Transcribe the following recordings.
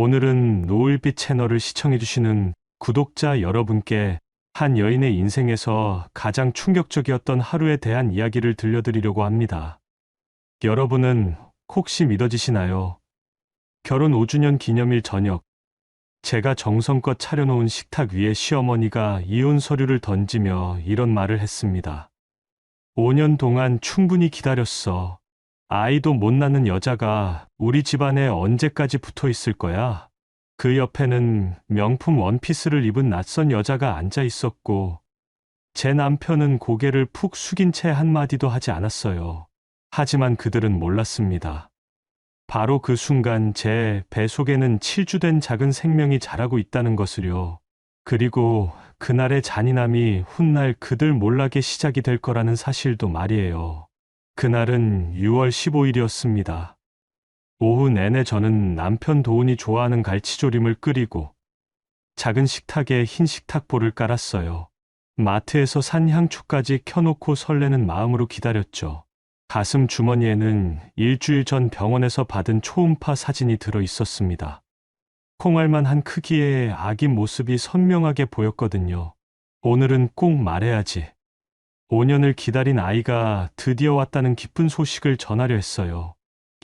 오늘은 노을빛 채널을 시청해주시는 구독자 여러분께 한 여인의 인생에서 가장 충격적이었던 하루에 대한 이야기를 들려드리려고 합니다. 여러분은 혹시 믿어지시나요? 결혼 5주년 기념일 저녁, 제가 정성껏 차려놓은 식탁 위에 시어머니가 이혼 서류를 던지며 이런 말을 했습니다. 5년 동안 충분히 기다렸어. 아이도 못 낳는 여자가 우리 집안에 언제까지 붙어 있을 거야? 그 옆에는 명품 원피스를 입은 낯선 여자가 앉아 있었고, 제 남편은 고개를 푹 숙인 채 한마디도 하지 않았어요. 하지만 그들은 몰랐습니다. 바로 그 순간 제 배 속에는 7주 된 작은 생명이 자라고 있다는 것을요. 그리고 그날의 잔인함이 훗날 그들 몰락의 시작이 될 거라는 사실도 말이에요. 그날은 6월 15일이었습니다. 오후 내내 저는 남편 도훈이 좋아하는 갈치조림을 끓이고 작은 식탁에 흰 식탁보를 깔았어요. 마트에서 산 향초까지 켜놓고 설레는 마음으로 기다렸죠. 가슴 주머니에는 일주일 전 병원에서 받은 초음파 사진이 들어 있었습니다. 콩알만 한 크기의 아기 모습이 선명하게 보였거든요. 오늘은 꼭 말해야지. 5년을 기다린 아이가 드디어 왔다는 기쁜 소식을 전하려 했어요.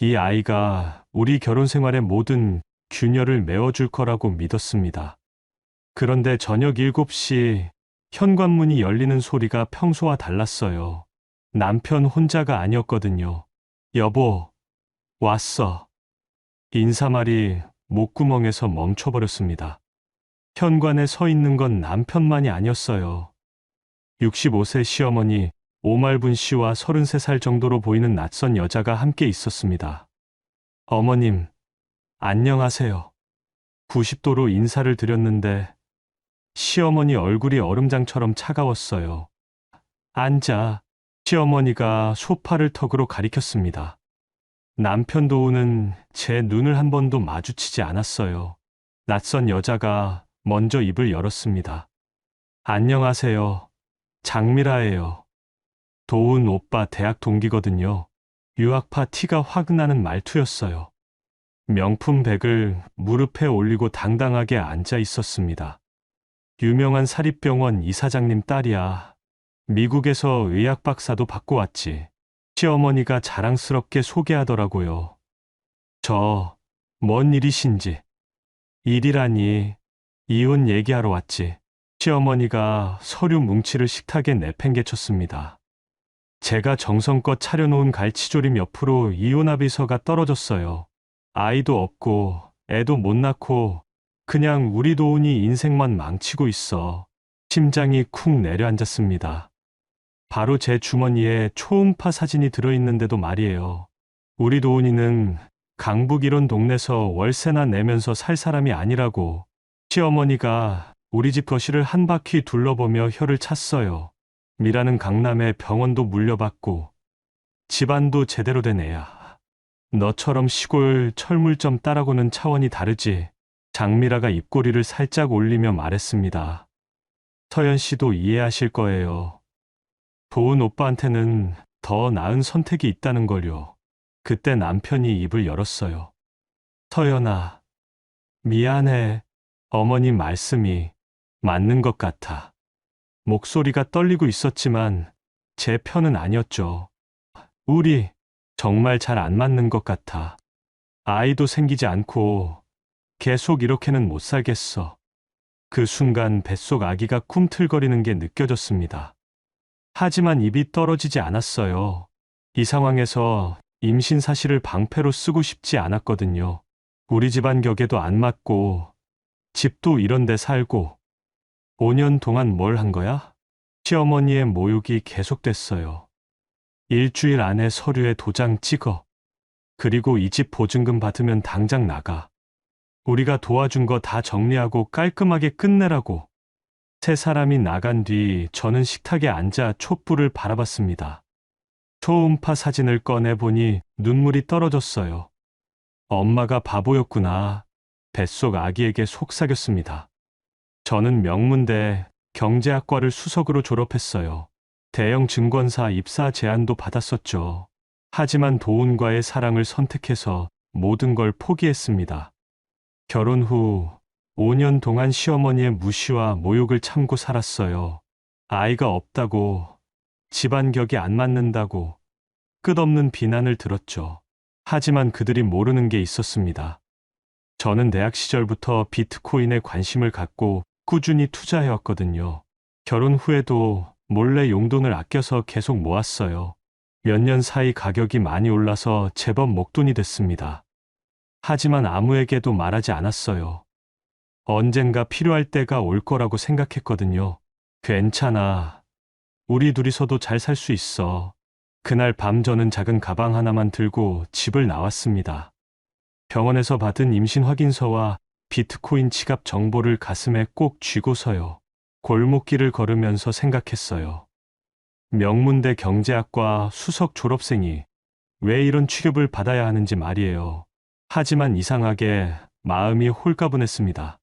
이 아이가 우리 결혼 생활의 모든 균열을 메워줄 거라고 믿었습니다. 그런데 저녁 7시 현관문이 열리는 소리가 평소와 달랐어요. 남편 혼자가 아니었거든요. 여보, 왔어. 인사말이 목구멍에서 멈춰버렸습니다. 현관에 서 있는 건 남편만이 아니었어요. 65세 시어머니 오말분 씨와 33살 정도로 보이는 낯선 여자가 함께 있었습니다. 어머님, 안녕하세요. 90도로 인사를 드렸는데 시어머니 얼굴이 얼음장처럼 차가웠어요. 앉아. 시어머니가 소파를 턱으로 가리켰습니다. 남편 도우는 제 눈을 한 번도 마주치지 않았어요. 낯선 여자가 먼저 입을 열었습니다. 안녕하세요. 장미라예요. 도훈 오빠 대학 동기거든요. 유학파 티가 확 나는 말투였어요. 명품 백을 무릎에 올리고 당당하게 앉아 있었습니다. 유명한 사립병원 이사장님 딸이야. 미국에서 의학 박사도 받고 왔지. 시어머니가 자랑스럽게 소개하더라고요. 뭔 일이신지. 일이라니, 이혼 얘기하러 왔지. 시어머니가 서류 뭉치를 식탁에 내팽개쳤습니다. 제가 정성껏 차려놓은 갈치조림 옆으로 이혼합의서가 떨어졌어요. 아이도 없고 애도 못 낳고 그냥 우리 도훈이 인생만 망치고 있어. 심장이 쿵 내려앉았습니다. 바로 제 주머니에 초음파 사진이 들어있는데도 말이에요. 우리 도훈이는 강북 이런 동네서 월세나 내면서 살 사람이 아니라고. 시어머니가 우리 집 거실을 한 바퀴 둘러보며 혀를 찼어요. 미라는 강남에 병원도 물려받고 집안도 제대로 된 애야. 너처럼 시골 철물점 딸하고는 차원이 다르지. 장미라가 입꼬리를 살짝 올리며 말했습니다. 서연 씨도 이해하실 거예요. 도훈 오빠한테는 더 나은 선택이 있다는 걸요. 그때 남편이 입을 열었어요. 서연아, 미안해. 어머님 말씀이 맞는 것 같아. 목소리가 떨리고 있었지만 제 편은 아니었죠. 우리 정말 잘 안 맞는 것 같아. 아이도 생기지 않고 계속 이렇게는 못 살겠어. 그 순간 뱃속 아기가 꿈틀거리는 게 느껴졌습니다. 하지만 입이 떨어지지 않았어요. 이 상황에서 임신 사실을 방패로 쓰고 싶지 않았거든요. 우리 집안 격에도 안 맞고 집도 이런 데 살고 5년 동안 뭘 한 거야? 시어머니의 모욕이 계속됐어요. 일주일 안에 서류에 도장 찍어. 그리고 이 집 보증금 받으면 당장 나가. 우리가 도와준 거 다 정리하고 깔끔하게 끝내라고. 세 사람이 나간 뒤 저는 식탁에 앉아 촛불을 바라봤습니다. 초음파 사진을 꺼내보니 눈물이 떨어졌어요. 엄마가 바보였구나. 뱃속 아기에게 속삭였습니다. 저는 명문대 경제학과를 수석으로 졸업했어요. 대형 증권사 입사 제안도 받았었죠. 하지만 도훈과의 사랑을 선택해서 모든 걸 포기했습니다. 결혼 후 5년 동안 시어머니의 무시와 모욕을 참고 살았어요. 아이가 없다고, 집안 격이 안 맞는다고 끝없는 비난을 들었죠. 하지만 그들이 모르는 게 있었습니다. 저는 대학 시절부터 비트코인에 관심을 갖고 꾸준히 투자해왔거든요. 결혼 후에도 몰래 용돈을 아껴서 계속 모았어요. 몇 년 사이 가격이 많이 올라서 제법 목돈이 됐습니다. 하지만 아무에게도 말하지 않았어요. 언젠가 필요할 때가 올 거라고 생각했거든요. 괜찮아. 우리 둘이서도 잘 살 수 있어. 그날 밤 저는 작은 가방 하나만 들고 집을 나왔습니다. 병원에서 받은 임신 확인서와 비트코인 지갑 정보를 가슴에 꼭 쥐고서요. 골목길을 걸으면서 생각했어요. 명문대 경제학과 수석 졸업생이 왜 이런 취급을 받아야 하는지 말이에요. 하지만 이상하게 마음이 홀가분했습니다.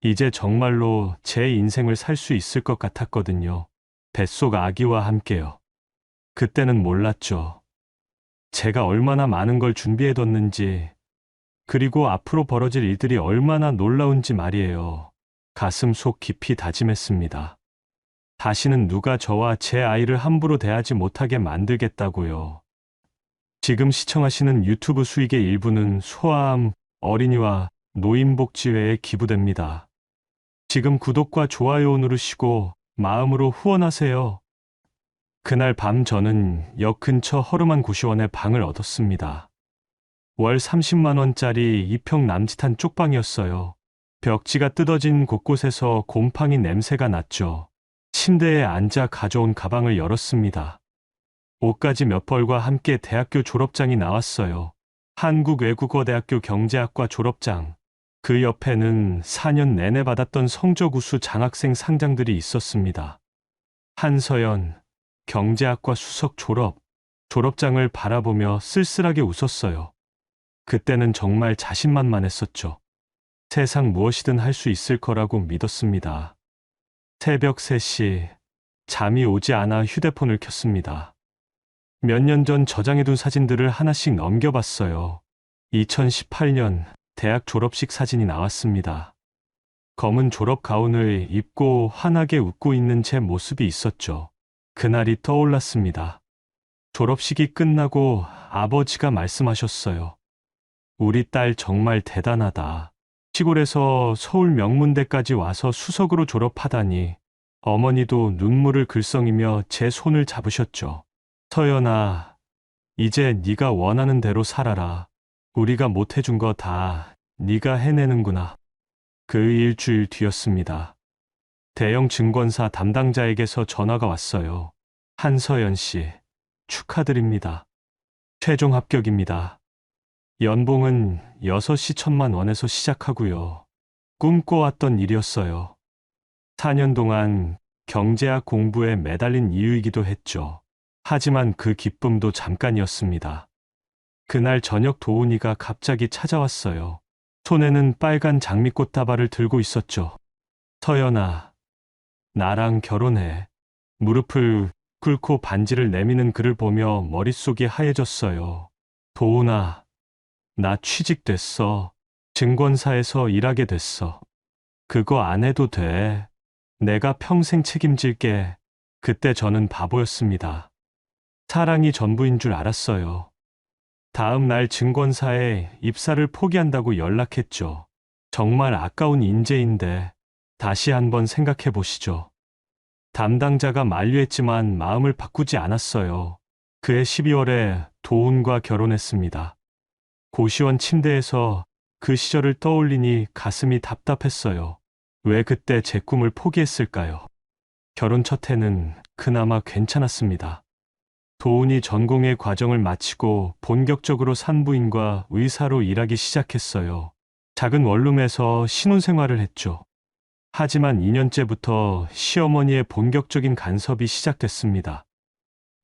이제 정말로 제 인생을 살 수 있을 것 같았거든요. 뱃속 아기와 함께요. 그때는 몰랐죠. 제가 얼마나 많은 걸 준비해뒀는지, 그리고 앞으로 벌어질 일들이 얼마나 놀라운지 말이에요. 가슴 속 깊이 다짐했습니다. 다시는 누가 저와 제 아이를 함부로 대하지 못하게 만들겠다고요. 지금 시청하시는 유튜브 수익의 일부는 소아암, 어린이와 노인복지회에 기부됩니다. 지금 구독과 좋아요 누르시고 마음으로 후원하세요. 그날 밤 저는 역 근처 허름한 고시원에 방을 얻었습니다. 월 30만 원짜리 2평 남짓한 쪽방이었어요. 벽지가 뜯어진 곳곳에서 곰팡이 냄새가 났죠. 침대에 앉아 가져온 가방을 열었습니다. 옷가지 몇 벌과 함께 대학교 졸업장이 나왔어요. 한국외국어대학교 경제학과 졸업장. 그 옆에는 4년 내내 받았던 성적 우수 장학생 상장들이 있었습니다. 한서연, 경제학과 수석 졸업장을 바라보며 쓸쓸하게 웃었어요. 그때는 정말 자신만만했었죠. 세상 무엇이든 할 수 있을 거라고 믿었습니다. 새벽 3시, 잠이 오지 않아 휴대폰을 켰습니다. 몇 년 전 저장해둔 사진들을 하나씩 넘겨봤어요. 2018년 대학 졸업식 사진이 나왔습니다. 검은 졸업 가운을 입고 환하게 웃고 있는 제 모습이 있었죠. 그날이 떠올랐습니다. 졸업식이 끝나고 아버지가 말씀하셨어요. 우리 딸 정말 대단하다. 시골에서 서울 명문대까지 와서 수석으로 졸업하다니. 어머니도 눈물을 글썽이며 제 손을 잡으셨죠. 서연아, 이제 네가 원하는 대로 살아라. 우리가 못해준 거 다 네가 해내는구나. 그 일주일 뒤였습니다. 대형 증권사 담당자에게서 전화가 왔어요. 한서연 씨, 축하드립니다. 최종 합격입니다. 연봉은 6시 1천만 원에서 시작하고요. 꿈꿔왔던 일이었어요. 4년 동안 경제학 공부에 매달린 이유이기도 했죠. 하지만 그 기쁨도 잠깐이었습니다. 그날 저녁 도훈이가 갑자기 찾아왔어요. 손에는 빨간 장미꽃 다발을 들고 있었죠. 서연아, 나랑 결혼해. 무릎을 꿇고 반지를 내미는 그를 보며 머릿속이 하얘졌어요. 도훈아, 나 취직됐어. 증권사에서 일하게 됐어. 그거 안 해도 돼. 내가 평생 책임질게. 그때 저는 바보였습니다. 사랑이 전부인 줄 알았어요. 다음 날 증권사에 입사를 포기한다고 연락했죠. 정말 아까운 인재인데 다시 한번 생각해 보시죠. 담당자가 만류했지만 마음을 바꾸지 않았어요. 그해 12월에 도훈과 결혼했습니다. 고시원 침대에서 그 시절을 떠올리니 가슴이 답답했어요. 왜 그때 제 꿈을 포기했을까요? 결혼 첫 해는 그나마 괜찮았습니다. 도훈이 전공의 과정을 마치고 본격적으로 산부인과 의사로 일하기 시작했어요. 작은 원룸에서 신혼생활을 했죠. 하지만 2년째부터 시어머니의 본격적인 간섭이 시작됐습니다.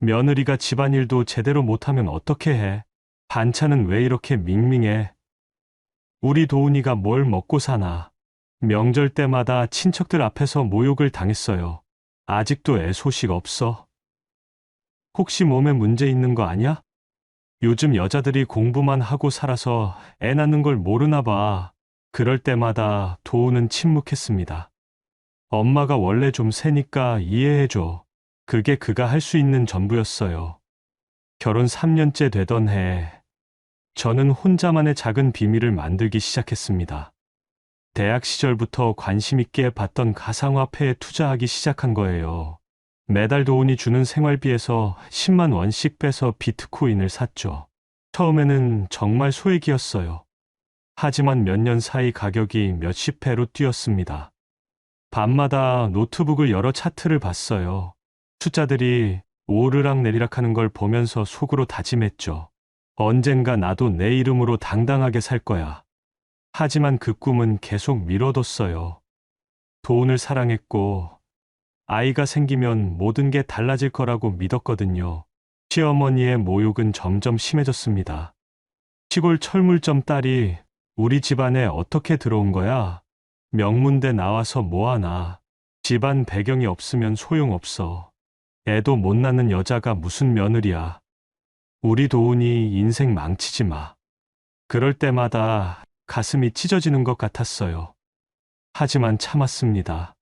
며느리가 집안일도 제대로 못하면 어떻게 해? 반찬은 왜 이렇게 밍밍해? 우리 도훈이가 뭘 먹고 사나? 명절 때마다 친척들 앞에서 모욕을 당했어요. 아직도 애 소식 없어? 혹시 몸에 문제 있는 거 아니야? 요즘 여자들이 공부만 하고 살아서 애 낳는 걸 모르나 봐. 그럴 때마다 도우는 침묵했습니다. 엄마가 원래 좀 세니까 이해해줘. 그게 그가 할 수 있는 전부였어요. 결혼 3년째 되던 해, 저는 혼자만의 작은 비밀을 만들기 시작했습니다. 대학 시절부터 관심 있게 봤던 가상화폐에 투자하기 시작한 거예요. 매달 도훈이 주는 생활비에서 10만 원씩 빼서 비트코인을 샀죠. 처음에는 정말 소액이었어요. 하지만 몇 년 사이 가격이 몇십 배로 뛰었습니다. 밤마다 노트북을 열어 차트를 봤어요. 숫자들이 오르락 내리락 하는 걸 보면서 속으로 다짐했죠. 언젠가 나도 내 이름으로 당당하게 살 거야. 하지만 그 꿈은 계속 미뤄뒀어요. 돈을 사랑했고 아이가 생기면 모든 게 달라질 거라고 믿었거든요. 시어머니의 모욕은 점점 심해졌습니다. 시골 철물점 딸이 우리 집안에 어떻게 들어온 거야? 명문대 나와서 뭐하나? 집안 배경이 없으면 소용없어. 애도 못 낳는 여자가 무슨 며느리야. 우리 도훈이 인생 망치지 마. 그럴 때마다 가슴이 찢어지는 것 같았어요. 하지만 참았습니다.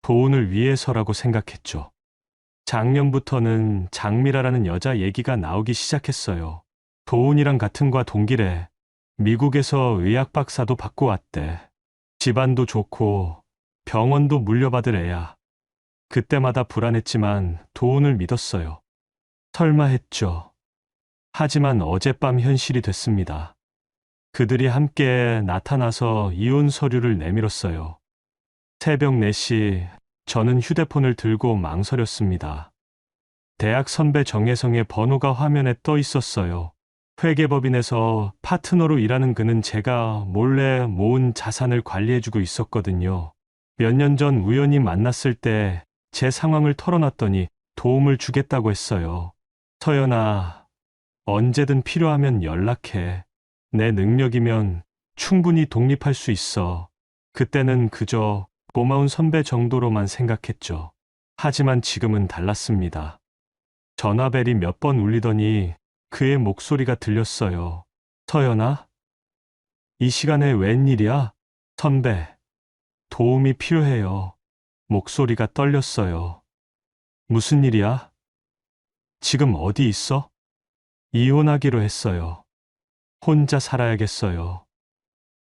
도훈을 위해서라고 생각했죠. 작년부터는 장미라라는 여자 얘기가 나오기 시작했어요. 도훈이랑 같은 과 동기래. 미국에서 의학 박사도 받고 왔대. 집안도 좋고 병원도 물려받을 애야. 그때마다 불안했지만 도훈을 믿었어요. 설마 했죠. 하지만 어젯밤 현실이 됐습니다. 그들이 함께 나타나서 이혼 서류를 내밀었어요. 새벽 4시 저는 휴대폰을 들고 망설였습니다. 대학 선배 정혜성의 번호가 화면에 떠 있었어요. 회계법인에서 파트너로 일하는 그는 제가 몰래 모은 자산을 관리해주고 있었거든요. 몇 년 전 우연히 만났을 때 제 상황을 털어놨더니 도움을 주겠다고 했어요. 서연아, 언제든 필요하면 연락해. 내 능력이면 충분히 독립할 수 있어. 그때는 그저 고마운 선배 정도로만 생각했죠. 하지만 지금은 달랐습니다. 전화벨이 몇 번 울리더니 그의 목소리가 들렸어요. 서연아? 이 시간에 웬일이야? 선배, 도움이 필요해요. 목소리가 떨렸어요. 무슨 일이야? 지금 어디 있어? 이혼하기로 했어요. 혼자 살아야겠어요.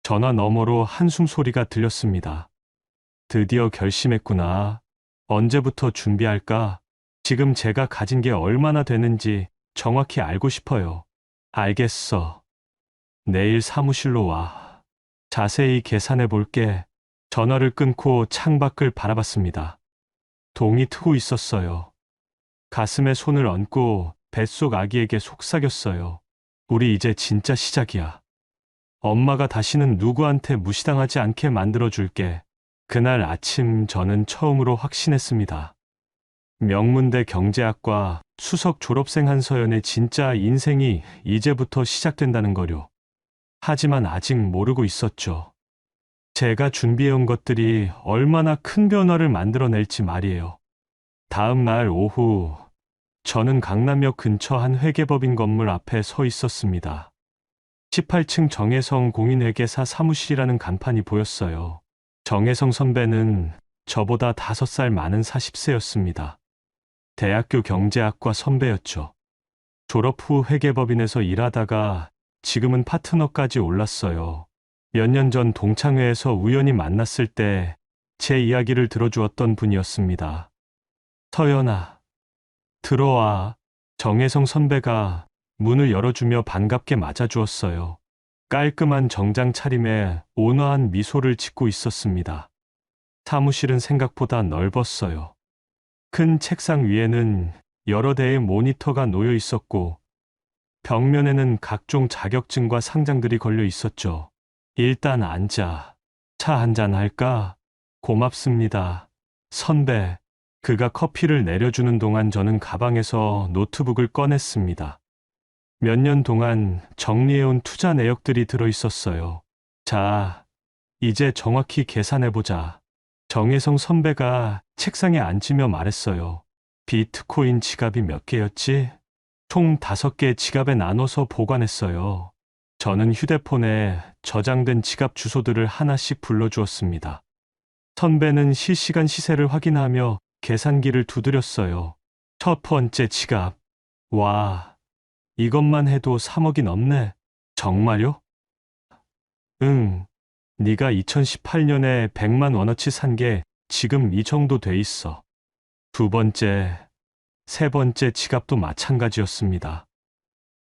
전화 너머로 한숨 소리가 들렸습니다. 드디어 결심했구나. 언제부터 준비할까? 지금 제가 가진 게 얼마나 되는지 정확히 알고 싶어요. 알겠어. 내일 사무실로 와. 자세히 계산해 볼게. 전화를 끊고 창밖을 바라봤습니다. 동이 트고 있었어요. 가슴에 손을 얹고 뱃속 아기에게 속삭였어요. 우리 이제 진짜 시작이야. 엄마가 다시는 누구한테 무시당하지 않게 만들어줄게. 그날 아침 저는 처음으로 확신했습니다. 명문대 경제학과 수석 졸업생 한서연의 진짜 인생이 이제부터 시작된다는 거요. 하지만 아직 모르고 있었죠. 제가 준비해온 것들이 얼마나 큰 변화를 만들어낼지 말이에요. 다음 날 오후, 저는 강남역 근처 한 회계법인 건물 앞에 서 있었습니다. 18층 정혜성 공인회계사 사무실이라는 간판이 보였어요. 정혜성 선배는 저보다 5살 많은 40세였습니다. 대학교 경제학과 선배였죠. 졸업 후 회계법인에서 일하다가 지금은 파트너까지 올랐어요. 몇 년 전 동창회에서 우연히 만났을 때 제 이야기를 들어주었던 분이었습니다. 서연아, 들어와. 정혜성 선배가 문을 열어주며 반갑게 맞아주었어요. 깔끔한 정장 차림에 온화한 미소를 짓고 있었습니다. 사무실은 생각보다 넓었어요. 큰 책상 위에는 여러 대의 모니터가 놓여 있었고 벽면에는 각종 자격증과 상장들이 걸려 있었죠. 일단 앉아. 차 한잔 할까? 고맙습니다. 선배. 그가 커피를 내려주는 동안 저는 가방에서 노트북을 꺼냈습니다. 몇 년 동안 정리해온 투자 내역들이 들어 있었어요. 자, 이제 정확히 계산해보자. 정혜성 선배가 책상에 앉으며 말했어요. 비트코인 지갑이 몇 개였지? 총 5개 지갑에 나눠서 보관했어요. 저는 휴대폰에 저장된 지갑 주소들을 하나씩 불러주었습니다. 선배는 실시간 시세를 확인하며 계산기를 두드렸어요. 첫 번째 지갑. 와, 이것만 해도 3억이 넘네. 정말요? 응. 네가 2018년에 100만 원어치 산 게 지금 이 정도 돼 있어. 두 번째, 세 번째 지갑도 마찬가지였습니다.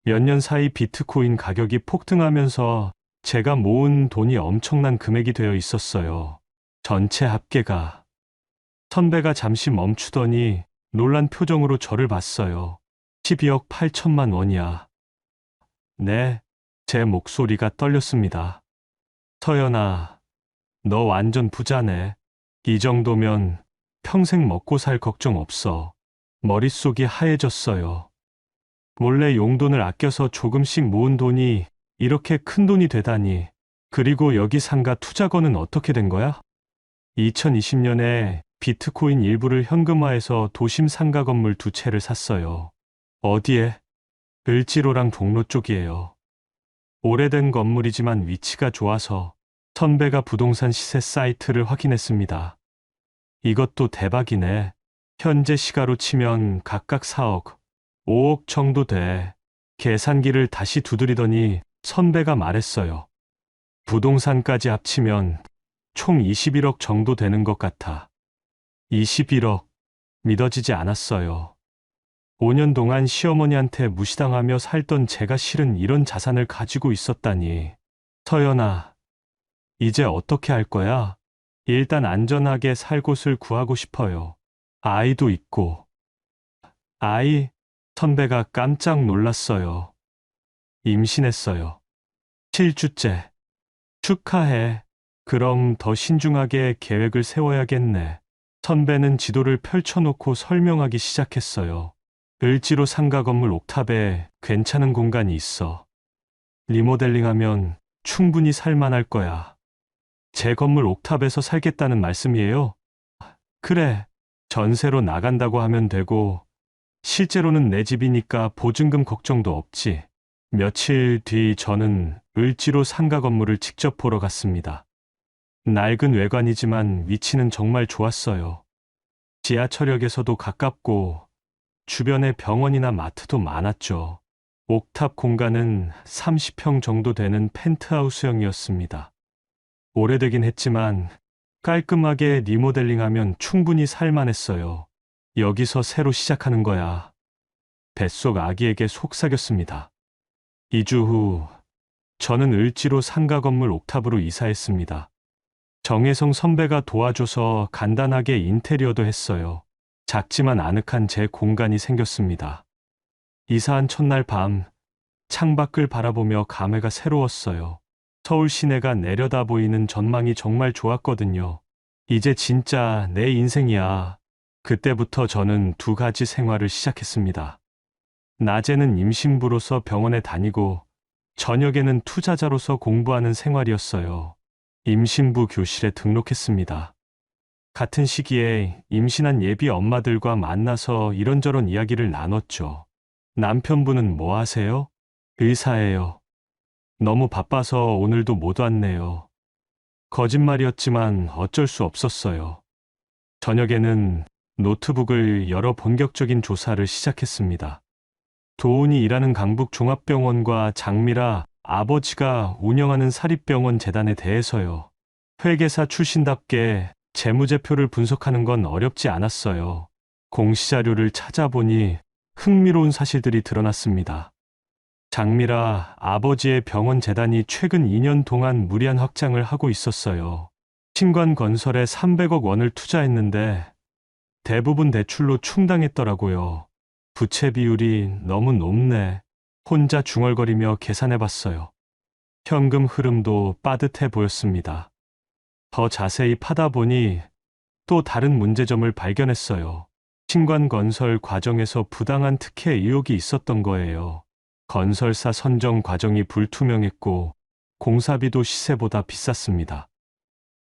몇 년 사이 비트코인 가격이 폭등하면서 제가 모은 돈이 엄청난 금액이 되어 있었어요. 전체 합계가. 선배가 잠시 멈추더니 놀란 표정으로 저를 봤어요. 12억 8천만 원이야. 네, 제 목소리가 떨렸습니다. 서연아, 너 완전 부자네. 이 정도면 평생 먹고 살 걱정 없어. 머릿속이 하얘졌어요. 원래 용돈을 아껴서 조금씩 모은 돈이 이렇게 큰 돈이 되다니. 그리고 여기 상가 투자건은 어떻게 된 거야? 2020년에 비트코인 일부를 현금화해서 도심 상가 건물 2채를 샀어요. 어디에? 을지로랑 종로 쪽이에요. 오래된 건물이지만 위치가 좋아서 선배가 부동산 시세 사이트를 확인했습니다. 이것도 대박이네. 현재 시가로 치면 각각 4억, 5억 정도 돼. 계산기를 다시 두드리더니 선배가 말했어요. 부동산까지 합치면 총 21억 정도 되는 것 같아. 21억. 믿어지지 않았어요. 5년 동안 시어머니한테 무시당하며 살던 제가 실은 이런 자산을 가지고 있었다니. 서연아, 이제 어떻게 할 거야? 일단 안전하게 살 곳을 구하고 싶어요. 아이도 있고. 아이? 선배가 깜짝 놀랐어요. 임신했어요. 7주째. 축하해. 그럼 더 신중하게 계획을 세워야겠네. 선배는 지도를 펼쳐놓고 설명하기 시작했어요. 을지로 상가 건물 옥탑에 괜찮은 공간이 있어. 리모델링하면 충분히 살만할 거야. 제 건물 옥탑에서 살겠다는 말씀이에요? 그래. 전세로 나간다고 하면 되고, 실제로는 내 집이니까 보증금 걱정도 없지. 며칠 뒤 저는 을지로 상가 건물을 직접 보러 갔습니다. 낡은 외관이지만 위치는 정말 좋았어요. 지하철역에서도 가깝고 주변에 병원이나 마트도 많았죠. 옥탑 공간은 30평 정도 되는 펜트하우스형이었습니다. 오래되긴 했지만 깔끔하게 리모델링하면 충분히 살만했어요. 여기서 새로 시작하는 거야. 뱃속 아기에게 속삭였습니다. 2주 후 저는 을지로 상가 건물 옥탑으로 이사했습니다. 정혜성 선배가 도와줘서 간단하게 인테리어도 했어요. 작지만 아늑한 제 공간이 생겼습니다. 이사한 첫날 밤, 창밖을 바라보며 감회가 새로웠어요. 서울 시내가 내려다 보이는 전망이 정말 좋았거든요. 이제 진짜 내 인생이야. 그때부터 저는 두 가지 생활을 시작했습니다. 낮에는 임신부로서 병원에 다니고, 저녁에는 투자자로서 공부하는 생활이었어요. 임신부 교실에 등록했습니다. 같은 시기에 임신한 예비 엄마들과 만나서 이런저런 이야기를 나눴죠. 남편분은 뭐 하세요? 의사예요. 너무 바빠서 오늘도 못 왔네요. 거짓말이었지만 어쩔 수 없었어요. 저녁에는 노트북을 열어 본격적인 조사를 시작했습니다. 도훈이 일하는 강북종합병원과 장미라 아버지가 운영하는 사립병원 재단에 대해서요. 회계사 출신답게 재무제표를 분석하는 건 어렵지 않았어요. 공시자료를 찾아보니 흥미로운 사실들이 드러났습니다. 장미라 아버지의 병원 재단이 최근 2년 동안 무리한 확장을 하고 있었어요. 신관건설에 300억 원을 투자했는데 대부분 대출로 충당했더라고요. 부채 비율이 너무 높네. 혼자 중얼거리며 계산해봤어요. 현금 흐름도 빠듯해 보였습니다. 더 자세히 파다 보니 또 다른 문제점을 발견했어요. 신관건설 과정에서 부당한 특혜 의혹이 있었던 거예요. 건설사 선정 과정이 불투명했고 공사비도 시세보다 비쌌습니다.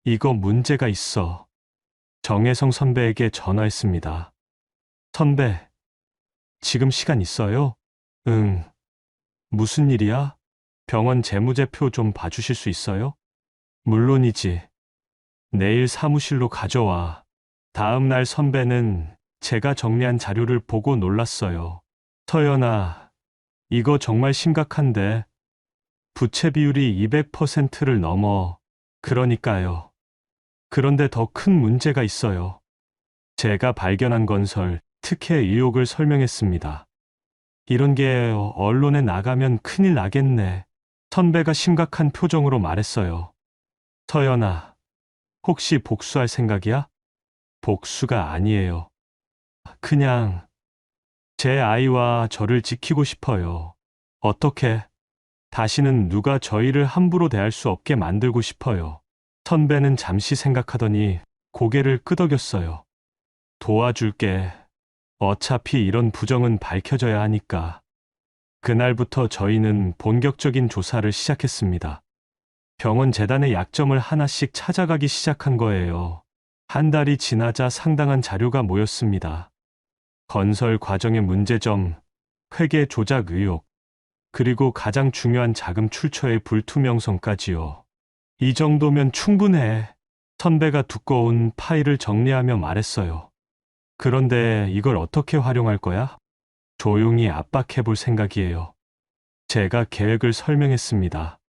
이거 문제가 있어. 정혜성 선배에게 전화했습니다. 선배, 지금 시간 있어요? 응. 무슨 일이야? 병원 재무제표 좀 봐주실 수 있어요? 물론이지. 내일 사무실로 가져와. 다음 날 선배는 제가 정리한 자료를 보고 놀랐어요. 서연아, 이거 정말 심각한데. 부채 비율이 200%를 넘어. 그러니까요. 그런데 더 큰 문제가 있어요. 제가 발견한 건설, 특혜 의혹을 설명했습니다. 이런 게 언론에 나가면 큰일 나겠네. 선배가 심각한 표정으로 말했어요. 서연아, 혹시 복수할 생각이야? 복수가 아니에요. 그냥 제 아이와 저를 지키고 싶어요. 어떻게? 다시는 누가 저희를 함부로 대할 수 없게 만들고 싶어요. 선배는 잠시 생각하더니 고개를 끄덕였어요. 도와줄게. 어차피 이런 부정은 밝혀져야 하니까. 그날부터 저희는 본격적인 조사를 시작했습니다. 병원 재단의 약점을 하나씩 찾아가기 시작한 거예요. 한 달이 지나자 상당한 자료가 모였습니다. 건설 과정의 문제점, 회계 조작 의혹, 그리고 가장 중요한 자금 출처의 불투명성까지요. 이 정도면 충분해. 선배가 두꺼운 파일을 정리하며 말했어요. 그런데 이걸 어떻게 활용할 거야? 조용히 압박해 볼 생각이에요. 제가 계획을 설명했습니다.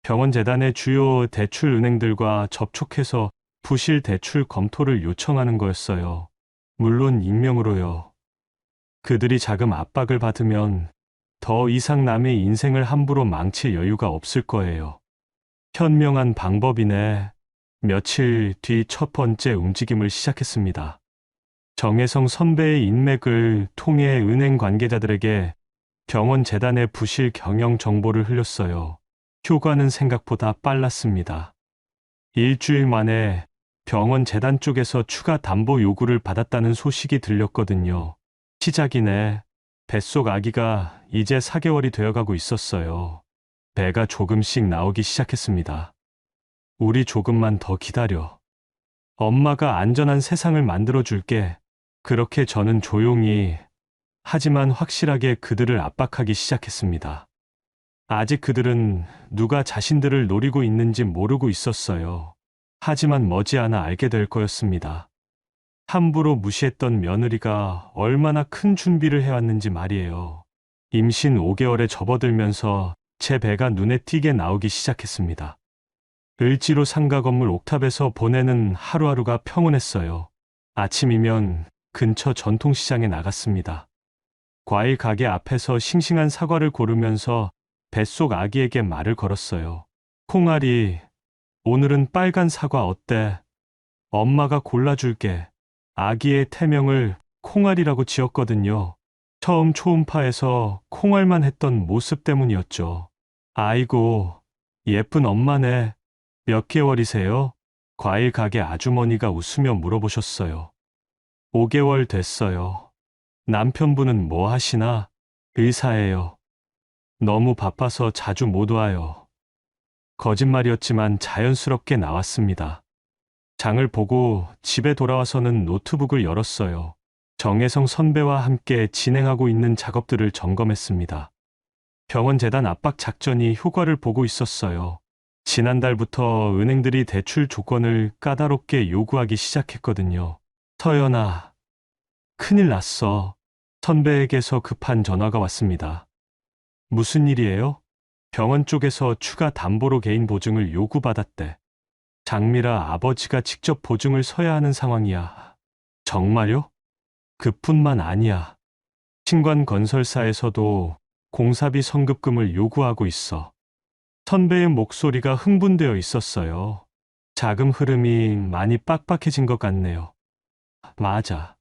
병원 재단의 주요 대출 은행들과 접촉해서 부실 대출 검토를 요청하는 거였어요. 물론 익명으로요. 그들이 자금 압박을 받으면 더 이상 남의 인생을 함부로 망칠 여유가 없을 거예요. 현명한 방법이네. 며칠 뒤 첫 번째 움직임을 시작했습니다. 정혜성 선배의 인맥을 통해 은행 관계자들에게 병원 재단의 부실 경영 정보를 흘렸어요. 효과는 생각보다 빨랐습니다. 일주일 만에 병원 재단 쪽에서 추가 담보 요구를 받았다는 소식이 들렸거든요. 시작이네. 뱃속 아기가 이제 4개월이 되어가고 있었어요. 배가 조금씩 나오기 시작했습니다. 우리 조금만 더 기다려. 엄마가 안전한 세상을 만들어줄게. 그렇게 저는 조용히, 하지만 확실하게 그들을 압박하기 시작했습니다. 아직 그들은 누가 자신들을 노리고 있는지 모르고 있었어요. 하지만 머지않아 알게 될 거였습니다. 함부로 무시했던 며느리가 얼마나 큰 준비를 해왔는지 말이에요. 임신 5개월에 접어들면서 제 배가 눈에 띄게 나오기 시작했습니다. 을지로 상가 건물 옥탑에서 보내는 하루하루가 평온했어요. 아침이면 근처 전통시장에 나갔습니다. 과일 가게 앞에서 싱싱한 사과를 고르면서 뱃속 아기에게 말을 걸었어요. 콩알이, 오늘은 빨간 사과 어때? 엄마가 골라줄게. 아기의 태명을 콩알이라고 지었거든요. 처음 초음파에서 콩알만 했던 모습 때문이었죠. 아이고, 예쁜 엄마네. 몇 개월이세요? 과일 가게 아주머니가 웃으며 물어보셨어요. 5개월 됐어요. 남편분은 뭐 하시나? 의사예요. 너무 바빠서 자주 못 와요. 거짓말이었지만 자연스럽게 나왔습니다. 장을 보고 집에 돌아와서는 노트북을 열었어요. 정혜성 선배와 함께 진행하고 있는 작업들을 점검했습니다. 병원 재단 압박 작전이 효과를 보고 있었어요. 지난달부터 은행들이 대출 조건을 까다롭게 요구하기 시작했거든요. 서연아, 큰일 났어. 선배에게서 급한 전화가 왔습니다. 무슨 일이에요? 병원 쪽에서 추가 담보로 개인 보증을 요구받았대. 장미라 아버지가 직접 보증을 서야 하는 상황이야. 정말요? 그뿐만 아니야. 신관 건설사에서도 공사비 성급금을 요구하고 있어. 선배의 목소리가 흥분되어 있었어요. 자금 흐름이 많이 빡빡해진 것 같네요. 맞아.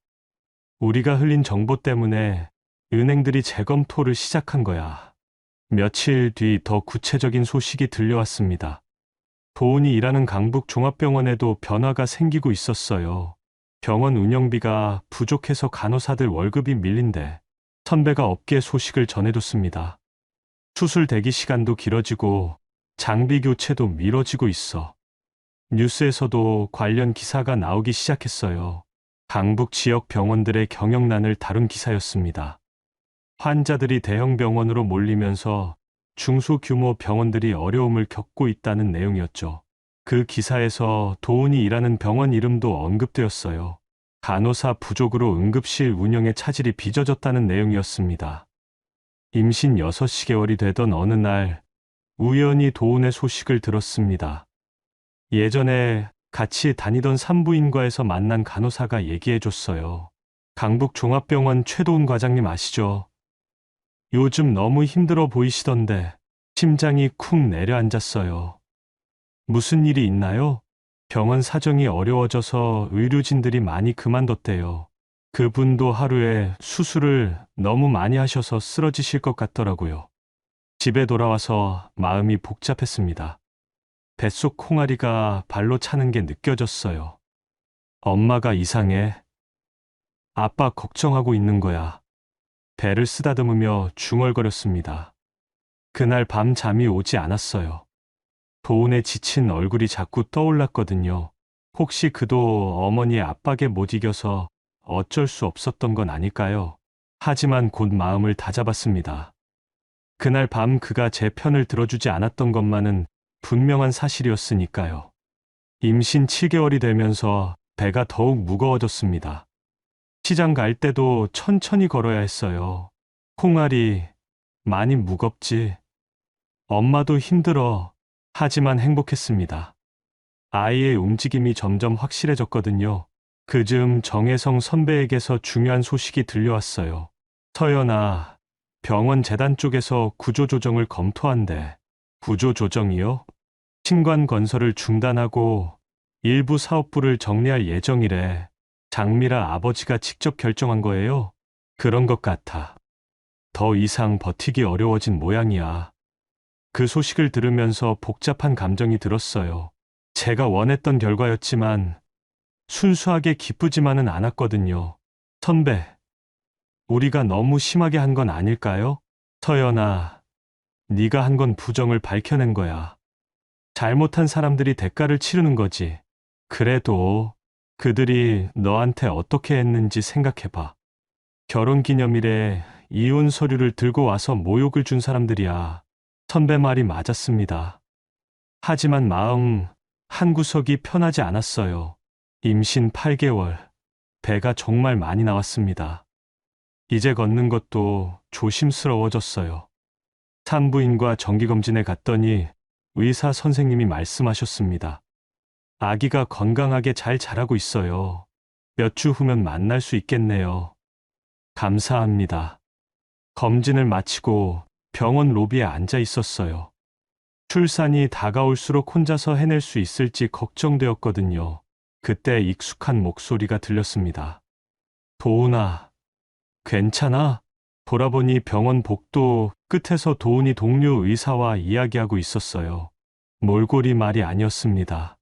우리가 흘린 정보 때문에 은행들이 재검토를 시작한 거야. 며칠 뒤 더 구체적인 소식이 들려왔습니다. 도훈이 일하는 강북 종합병원에도 변화가 생기고 있었어요. 병원 운영비가 부족해서 간호사들 월급이 밀린대. 선배가 업계 소식을 전해뒀습니다. 수술 대기 시간도 길어지고 장비 교체도 미뤄지고 있어. 뉴스에서도 관련 기사가 나오기 시작했어요. 강북 지역 병원들의 경영난을 다룬 기사였습니다. 환자들이 대형 병원으로 몰리면서 중소규모 병원들이 어려움을 겪고 있다는 내용이었죠. 그 기사에서 도훈이 일하는 병원 이름도 언급되었어요. 간호사 부족으로 응급실 운영에 차질이 빚어졌다는 내용이었습니다. 임신 6개월이 되던 어느 날 우연히 도훈의 소식을 들었습니다. 예전에 같이 다니던 산부인과에서 만난 간호사가 얘기해줬어요. 강북종합병원 최도훈 과장님 아시죠? 요즘 너무 힘들어 보이시던데 심장이 쿵 내려앉았어요. 무슨 일이 있나요? 병원 사정이 어려워져서 의료진들이 많이 그만뒀대요. 그분도 하루에 수술을 너무 많이 하셔서 쓰러지실 것 같더라고요. 집에 돌아와서 마음이 복잡했습니다. 뱃속 콩알이가 발로 차는 게 느껴졌어요. 엄마가 이상해. 아빠 걱정하고 있는 거야. 배를 쓰다듬으며 중얼거렸습니다. 그날 밤 잠이 오지 않았어요. 도훈의 지친 얼굴이 자꾸 떠올랐거든요. 혹시 그도 어머니의 압박에 못 이겨서 어쩔 수 없었던 건 아닐까요? 하지만 곧 마음을 다잡았습니다. 그날 밤 그가 제 편을 들어주지 않았던 것만은 분명한 사실이었으니까요. 임신 7개월이 되면서 배가 더욱 무거워졌습니다. 시장 갈 때도 천천히 걸어야 했어요. 콩알이 많이 무겁지. 엄마도 힘들어. 하지만 행복했습니다. 아이의 움직임이 점점 확실해졌거든요. 그즈음 정혜성 선배에게서 중요한 소식이 들려왔어요. 서연아, 병원 재단 쪽에서 구조조정을 검토한대. 구조조정이요? 신관 건설을 중단하고 일부 사업부를 정리할 예정이래. 장미라 아버지가 직접 결정한 거예요? 그런 것 같아. 더 이상 버티기 어려워진 모양이야. 그 소식을 들으면서 복잡한 감정이 들었어요. 제가 원했던 결과였지만 순수하게 기쁘지만은 않았거든요. 선배, 우리가 너무 심하게 한 건 아닐까요? 서연아, 네가 한 건 부정을 밝혀낸 거야. 잘못한 사람들이 대가를 치르는 거지. 그래도 그들이 너한테 어떻게 했는지 생각해봐. 결혼기념일에 이혼 서류를 들고 와서 모욕을 준 사람들이야. 선배 말이 맞았습니다. 하지만 마음 한구석이 편하지 않았어요. 임신 8개월, 배가 정말 많이 나왔습니다. 이제 걷는 것도 조심스러워졌어요. 산부인과 정기검진에 갔더니 의사 선생님이 말씀하셨습니다. 아기가 건강하게 잘 자라고 있어요. 몇 주 후면 만날 수 있겠네요. 감사합니다. 검진을 마치고 병원 로비에 앉아 있었어요. 출산이 다가올수록 혼자서 해낼 수 있을지 걱정되었거든요. 그때 익숙한 목소리가 들렸습니다. 도훈아, 괜찮아? 돌아보니 병원 복도 끝에서 도훈이 동료 의사와 이야기하고 있었어요. 몰골이 말이 아니었습니다.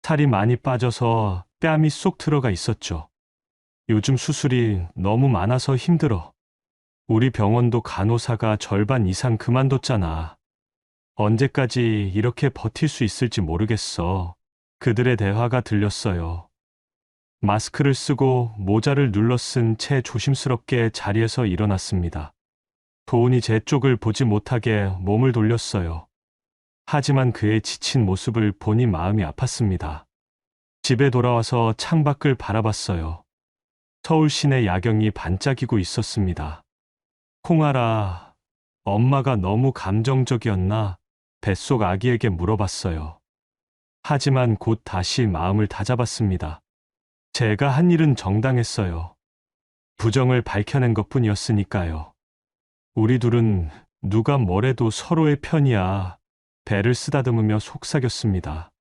살이 많이 빠져서 뺨이 쏙 들어가 있었죠. 요즘 수술이 너무 많아서 힘들어. 우리 병원도 간호사가 절반 이상 그만뒀잖아. 언제까지 이렇게 버틸 수 있을지 모르겠어. 그들의 대화가 들렸어요. 마스크를 쓰고 모자를 눌러 쓴 채 조심스럽게 자리에서 일어났습니다. 도훈이 제 쪽을 보지 못하게 몸을 돌렸어요. 하지만 그의 지친 모습을 보니 마음이 아팠습니다. 집에 돌아와서 창밖을 바라봤어요. 서울 시내 야경이 반짝이고 있었습니다. 콩알아, 엄마가 너무 감정적이었나? 뱃속 아기에게 물어봤어요. 하지만 곧 다시 마음을 다잡았습니다. 제가 한 일은 정당했어요. 부정을 밝혀낸 것뿐이었으니까요. 우리 둘은 누가 뭐래도 서로의 편이야. 배를 쓰다듬으며 속삭였습니다.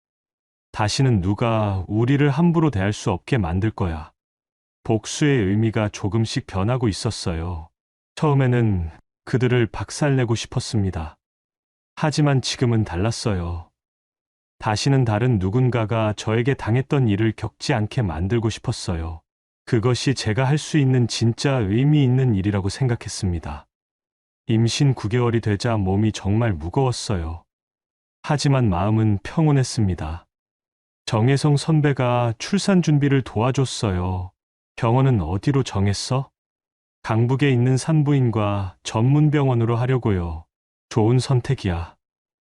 다시는 누가 우리를 함부로 대할 수 없게 만들 거야. 복수의 의미가 조금씩 변하고 있었어요. 처음에는 그들을 박살내고 싶었습니다. 하지만 지금은 달랐어요. 다시는 다른 누군가가 저에게 당했던 일을 겪지 않게 만들고 싶었어요. 그것이 제가 할 수 있는 진짜 의미 있는 일이라고 생각했습니다. 임신 9개월이 되자 몸이 정말 무거웠어요. 하지만 마음은 평온했습니다. 정혜성 선배가 출산 준비를 도와줬어요. 병원은 어디로 정했어? 강북에 있는 산부인과 전문병원으로 하려고요. 좋은 선택이야.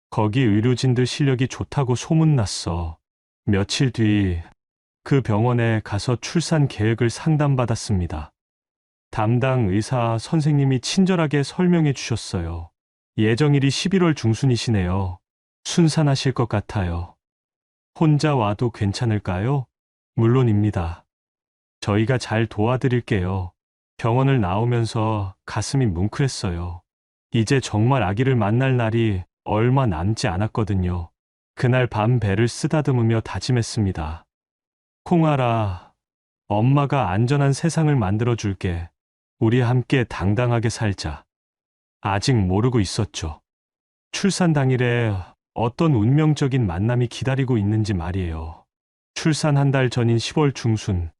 거기 의료진들 실력이 좋다고 소문났어. 며칠 뒤 그 병원에 가서 출산 계획을 상담받았습니다. 담당 의사 선생님이 친절하게 설명해 주셨어요. 예정일이 11월 중순이시네요. 순산하실 것 같아요. 혼자 와도 괜찮을까요? 물론입니다. 저희가 잘 도와드릴게요. 병원을 나오면서 가슴이 뭉클했어요. 이제 정말 아기를 만날 날이 얼마 남지 않았거든요. 그날 밤 배를 쓰다듬으며 다짐했습니다. 콩알아, 엄마가 안전한 세상을 만들어줄게. 우리 함께 당당하게 살자. 아직 모르고 있었죠. 출산 당일에 어떤 운명적인 만남이 기다리고 있는지 말이에요. 출산 한 달 전인 10월 중순,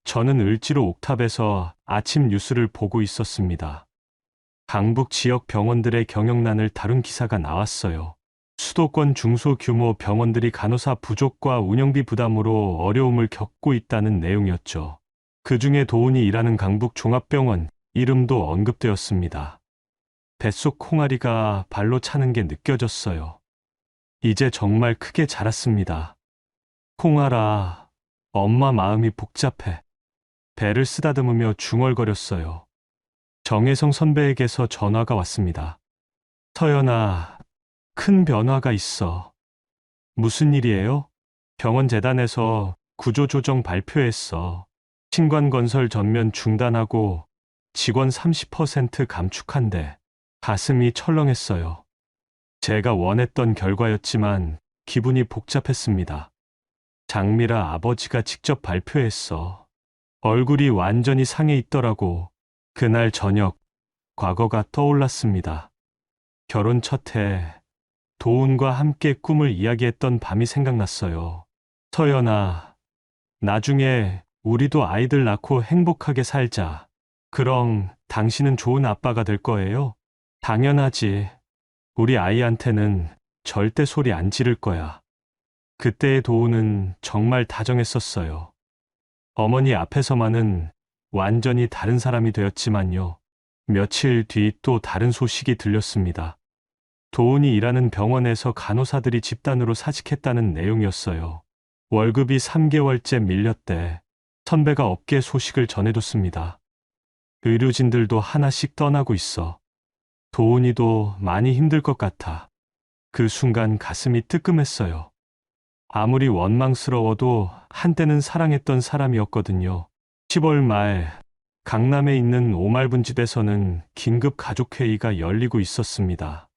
저는 을지로 옥탑에서 아침 뉴스를 보고 있었습니다. 강북 지역 병원들의 경영난을 다룬 기사가 나왔어요. 수도권 중소규모 병원들이 간호사 부족과 운영비 부담으로 어려움을 겪고 있다는 내용이었죠. 그 중에 도훈이 일하는 강북 종합병원 이름도 언급되었습니다. 뱃속 콩아리가 발로 차는 게 느껴졌어요. 이제 정말 크게 자랐습니다. 콩알아, 엄마 마음이 복잡해. 배를 쓰다듬으며 중얼거렸어요. 정혜성 선배에게서 전화가 왔습니다. 서연아, 큰 변화가 있어. 무슨 일이에요? 병원 재단에서 구조조정 발표했어. 신관건설 전면 중단하고 직원 30% 감축한대. 가슴이 철렁했어요. 제가 원했던 결과였지만 기분이 복잡했습니다. 장미라 아버지가 직접 발표했어. 얼굴이 완전히 상해 있더라고. 그날 저녁, 과거가 떠올랐습니다. 결혼 첫 해, 도훈과 함께 꿈을 이야기했던 밤이 생각났어요. 서연아, 나중에 우리도 아이들 낳고 행복하게 살자. 그럼 당신은 좋은 아빠가 될 거예요? 당연하지. 우리 아이한테는 절대 소리 안 지를 거야. 그때의 도훈은 정말 다정했었어요. 어머니 앞에서만은 완전히 다른 사람이 되었지만요. 며칠 뒤 또 다른 소식이 들렸습니다. 도훈이 일하는 병원에서 간호사들이 집단으로 사직했다는 내용이었어요. 월급이 3개월째 밀렸대. 선배가 업계 소식을 전해줬습니다. 의료진들도 하나씩 떠나고 있어. 도훈이도 많이 힘들 것 같아. 그 순간 가슴이 뜨끔했어요. 아무리 원망스러워도 한때는 사랑했던 사람이었거든요. 10월 말, 강남에 있는 오말분 집에서는 긴급 가족회의가 열리고 있었습니다.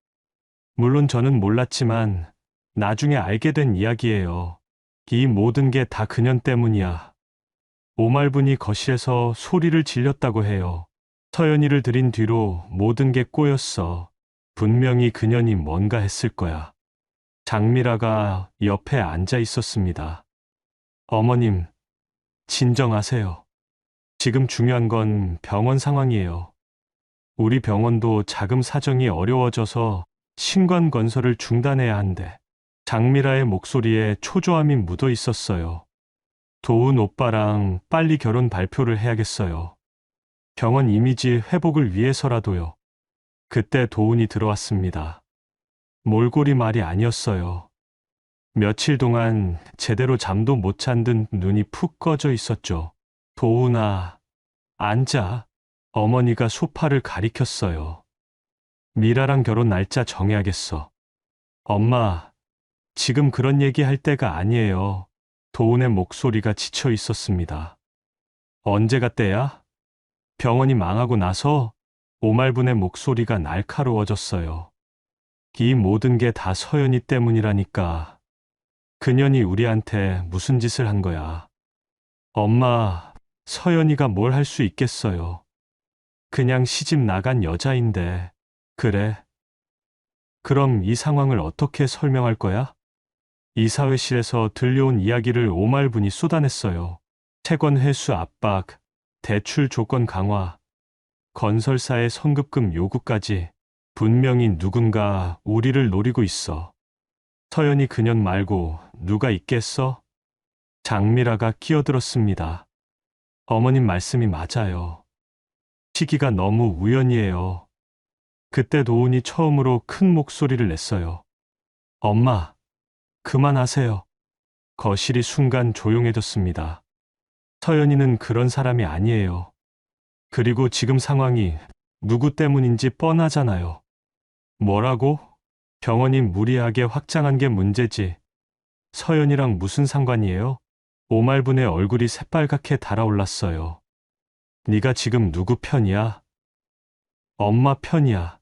물론 저는 몰랐지만 나중에 알게 된 이야기예요. 이 모든 게 다 그년 때문이야. 오말분이 거실에서 소리를 질렸다고 해요. 서연이를 들인 뒤로 모든 게 꼬였어. 분명히 그년이 뭔가 했을 거야. 장미라가 옆에 앉아 있었습니다. 어머님, 진정하세요. 지금 중요한 건 병원 상황이에요. 우리 병원도 자금 사정이 어려워져서 신관 건설을 중단해야 한대. 장미라의 목소리에 초조함이 묻어 있었어요. 도훈 오빠랑 빨리 결혼 발표를 해야겠어요. 병원 이미지 회복을 위해서라도요. 그때 도훈이 들어왔습니다. 몰골이 말이 아니었어요. 며칠 동안 제대로 잠도 못 잔 듯 눈이 푹 꺼져 있었죠. 도훈아, 앉아. 어머니가 소파를 가리켰어요. 미라랑 결혼 날짜 정해야겠어. 엄마, 지금 그런 얘기 할 때가 아니에요. 도훈의 목소리가 지쳐 있었습니다. 언제가 때야? 병원이 망하고 나서? 오말분의 목소리가 날카로워졌어요. 이 모든 게 다 서연이 때문이라니까. 그년이 우리한테 무슨 짓을 한 거야. 엄마, 서연이가 뭘 할 수 있겠어요. 그냥 시집 나간 여자인데. 그래. 그럼 이 상황을 어떻게 설명할 거야? 이사회실에서 들려온 이야기를 오말분이 쏟아냈어요. 채권 회수 압박, 대출 조건 강화, 건설사의 성급금 요구까지. 분명히 누군가 우리를 노리고 있어. 서연이 그년 말고 누가 있겠어? 장미라가 끼어들었습니다. 어머님 말씀이 맞아요. 시기가 너무 우연이에요. 그때 도훈이 처음으로 큰 목소리를 냈어요. 엄마, 그만하세요. 거실이 순간 조용해졌습니다. 서연이는 그런 사람이 아니에요. 그리고 지금 상황이 누구 때문인지 뻔하잖아요. 뭐라고? 병원이 무리하게 확장한 게 문제지. 서연이랑 무슨 상관이에요? 오말분의 얼굴이 새빨갛게 달아올랐어요. 네가 지금 누구 편이야? 엄마 편이야.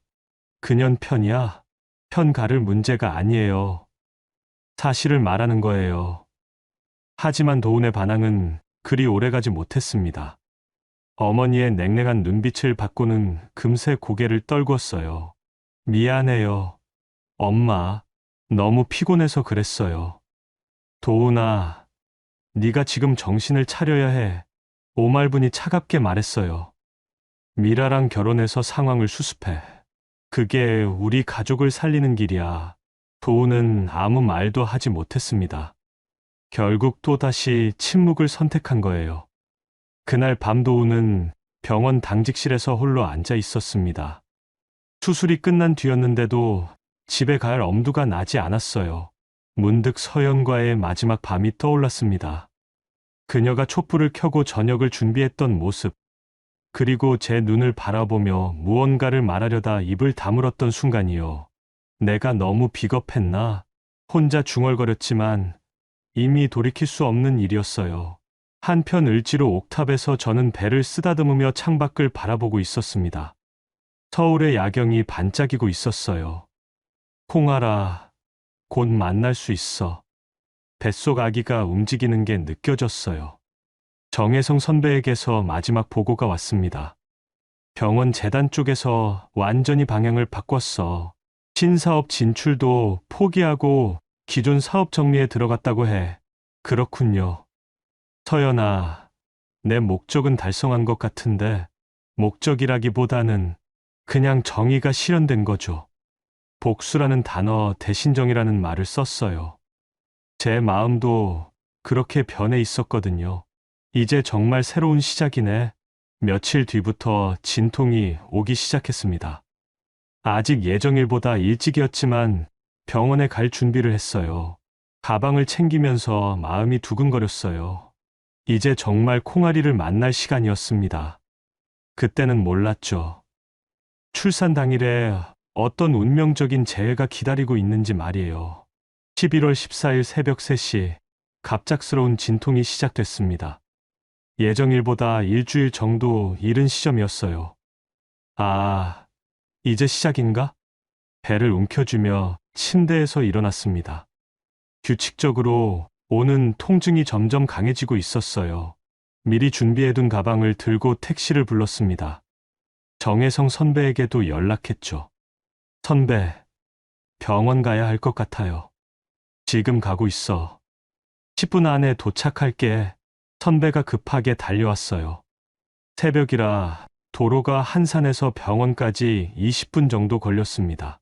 그년 편이야. 편 가를 문제가 아니에요. 사실을 말하는 거예요. 하지만 도훈의 반항은 그리 오래가지 못했습니다. 어머니의 냉랭한 눈빛을 받고는 금세 고개를 떨구었어요. 미안해요. 엄마, 너무 피곤해서 그랬어요. 도훈아, 네가 지금 정신을 차려야 해. 오말분이 차갑게 말했어요. 미라랑 결혼해서 상황을 수습해. 그게 우리 가족을 살리는 길이야. 도훈은 아무 말도 하지 못했습니다. 결국 또다시 침묵을 선택한 거예요. 그날 밤 도훈은 병원 당직실에서 홀로 앉아 있었습니다. 수술이 끝난 뒤였는데도 집에 갈 엄두가 나지 않았어요. 문득 서연과의 마지막 밤이 떠올랐습니다. 그녀가 촛불을 켜고 저녁을 준비했던 모습, 그리고 제 눈을 바라보며 무언가를 말하려다 입을 다물었던 순간이요. 내가 너무 비겁했나? 혼자 중얼거렸지만 이미 돌이킬 수 없는 일이었어요. 한편 을지로 옥탑에서 저는 배를 쓰다듬으며 창밖을 바라보고 있었습니다. 서울의 야경이 반짝이고 있었어요. 콩알아, 곧 만날 수 있어. 뱃속 아기가 움직이는 게 느껴졌어요. 정혜성 선배에게서 마지막 보고가 왔습니다. 병원 재단 쪽에서 완전히 방향을 바꿨어. 신사업 진출도 포기하고 기존 사업 정리에 들어갔다고 해. 그렇군요. 서연아, 내 목적은 달성한 것 같은데 목적이라기보다는 그냥 정의가 실현된 거죠. 복수라는 단어 대신 정의라는 말을 썼어요. 제 마음도 그렇게 변해 있었거든요. 이제 정말 새로운 시작이네. 며칠 뒤부터 진통이 오기 시작했습니다. 아직 예정일보다 일찍이었지만 병원에 갈 준비를 했어요. 가방을 챙기면서 마음이 두근거렸어요. 이제 정말 콩아리를 만날 시간이었습니다. 그때는 몰랐죠. 출산 당일에 어떤 운명적인 재해가 기다리고 있는지 말이에요. 11월 14일 새벽 3시, 갑작스러운 진통이 시작됐습니다. 예정일보다 일주일 정도 이른 시점이었어요. 아, 이제 시작인가? 배를 움켜쥐며 침대에서 일어났습니다. 규칙적으로 오는 통증이 점점 강해지고 있었어요. 미리 준비해둔 가방을 들고 택시를 불렀습니다. 정혜성 선배에게도 연락했죠. 선배, 병원 가야 할 것 같아요. 지금 가고 있어. 10분 안에 도착할게. 선배가 급하게 달려왔어요. 새벽이라 도로가 한산해서 병원까지 20분 정도 걸렸습니다.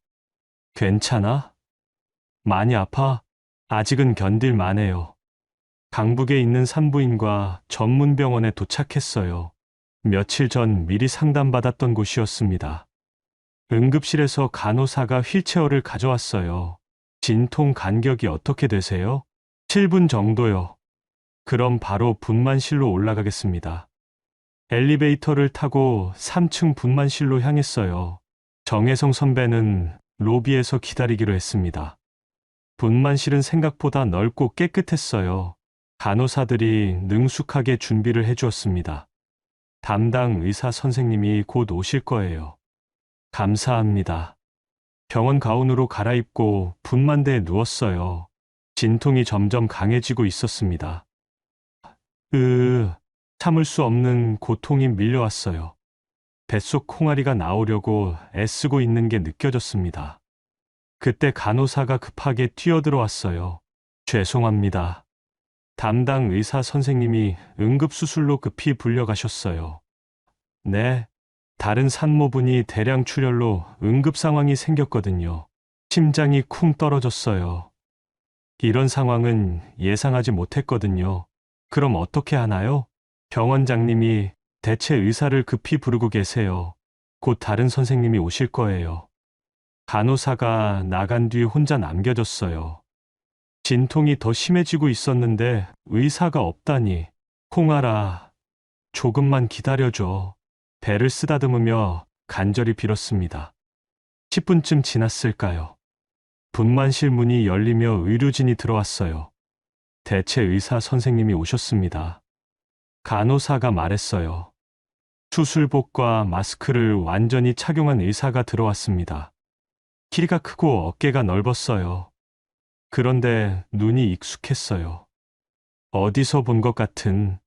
괜찮아? 많이 아파? 아직은 견딜만해요. 강북에 있는 산부인과 전문병원에 도착했어요. 며칠 전 미리 상담받았던 곳이었습니다. 응급실에서 간호사가 휠체어를 가져왔어요. 진통 간격이 어떻게 되세요? 7분 정도요. 그럼 바로 분만실로 올라가겠습니다. 엘리베이터를 타고 3층 분만실로 향했어요. 정혜성 선배는 로비에서 기다리기로 했습니다. 분만실은 생각보다 넓고 깨끗했어요. 간호사들이 능숙하게 준비를 해주었습니다. 담당 의사 선생님이 곧 오실 거예요. 감사합니다. 병원 가운으로 갈아입고 분만대에 누웠어요. 진통이 점점 강해지고 있었습니다. 참을 수 없는 고통이 밀려왔어요. 뱃속 콩아리가 나오려고 애쓰고 있는 게 느껴졌습니다. 그때 간호사가 급하게 뛰어들어왔어요. 죄송합니다. 담당 의사 선생님이 응급수술로 급히 불려가셨어요. 네, 다른 산모분이 대량 출혈로 응급 상황이 생겼거든요. 심장이 쿵 떨어졌어요. 이런 상황은 예상하지 못했거든요. 그럼 어떻게 하나요? 병원장님이 대체 의사를 급히 부르고 계세요. 곧 다른 선생님이 오실 거예요. 간호사가 나간 뒤 혼자 남겨졌어요. 진통이 더 심해지고 있었는데 의사가 없다니. 콩알아, 조금만 기다려줘. 배를 쓰다듬으며 간절히 빌었습니다. 10분쯤 지났을까요? 분만실 문이 열리며 의료진이 들어왔어요. 대체 의사 선생님이 오셨습니다. 간호사가 말했어요. 수술복과 마스크를 완전히 착용한 의사가 들어왔습니다. 키가 크고 어깨가 넓었어요. 그런데 눈이 익숙했어요. 어디서 본 것 같은.